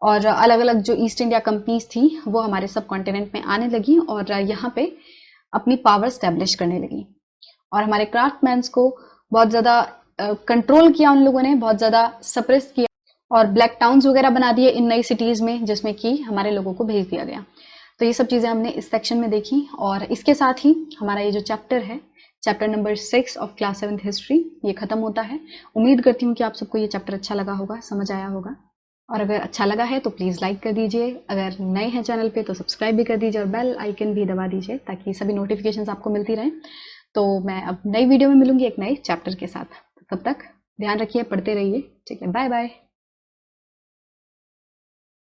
और अलग अलग जो ईस्ट इंडिया कंपनीज थी वो हमारे सब कॉन्टिनेंट में आने लगी और यहाँ पे अपनी पावर स्टैब्लिश करने लगी। और हमारे क्राफ्टमैन्स को बहुत ज़्यादा कंट्रोल किया उन लोगों ने, बहुत ज़्यादा सप्रेस किया और ब्लैक टाउन्स वगैरह बना दिए इन नई सिटीज़ में, जिसमें कि हमारे लोगों को भेज दिया गया। तो ये सब चीज़ें हमने इस सेक्शन में देखी और इसके साथ ही हमारा ये जो चैप्टर है, chapter number 6 of class 7th history, ये खत्म होता है। उम्मीद करती हूँ कि आप सबको ये चैप्टर अच्छा लगा होगा, समझ आया होगा। और अगर अच्छा लगा है तो प्लीज़ लाइक कर दीजिए, अगर नए हैं चैनल पे तो सब्सक्राइब भी कर दीजिए और बेल आइकन भी दबा दीजिए ताकि सभी नोटिफिकेशंस आपको मिलती रहें। तो मैं अब नई वीडियो में मिलूंगी एक नए चैप्टर के साथ। तब तक ध्यान रखिए, पढ़ते रहिए। ठीक है, बाय बाय।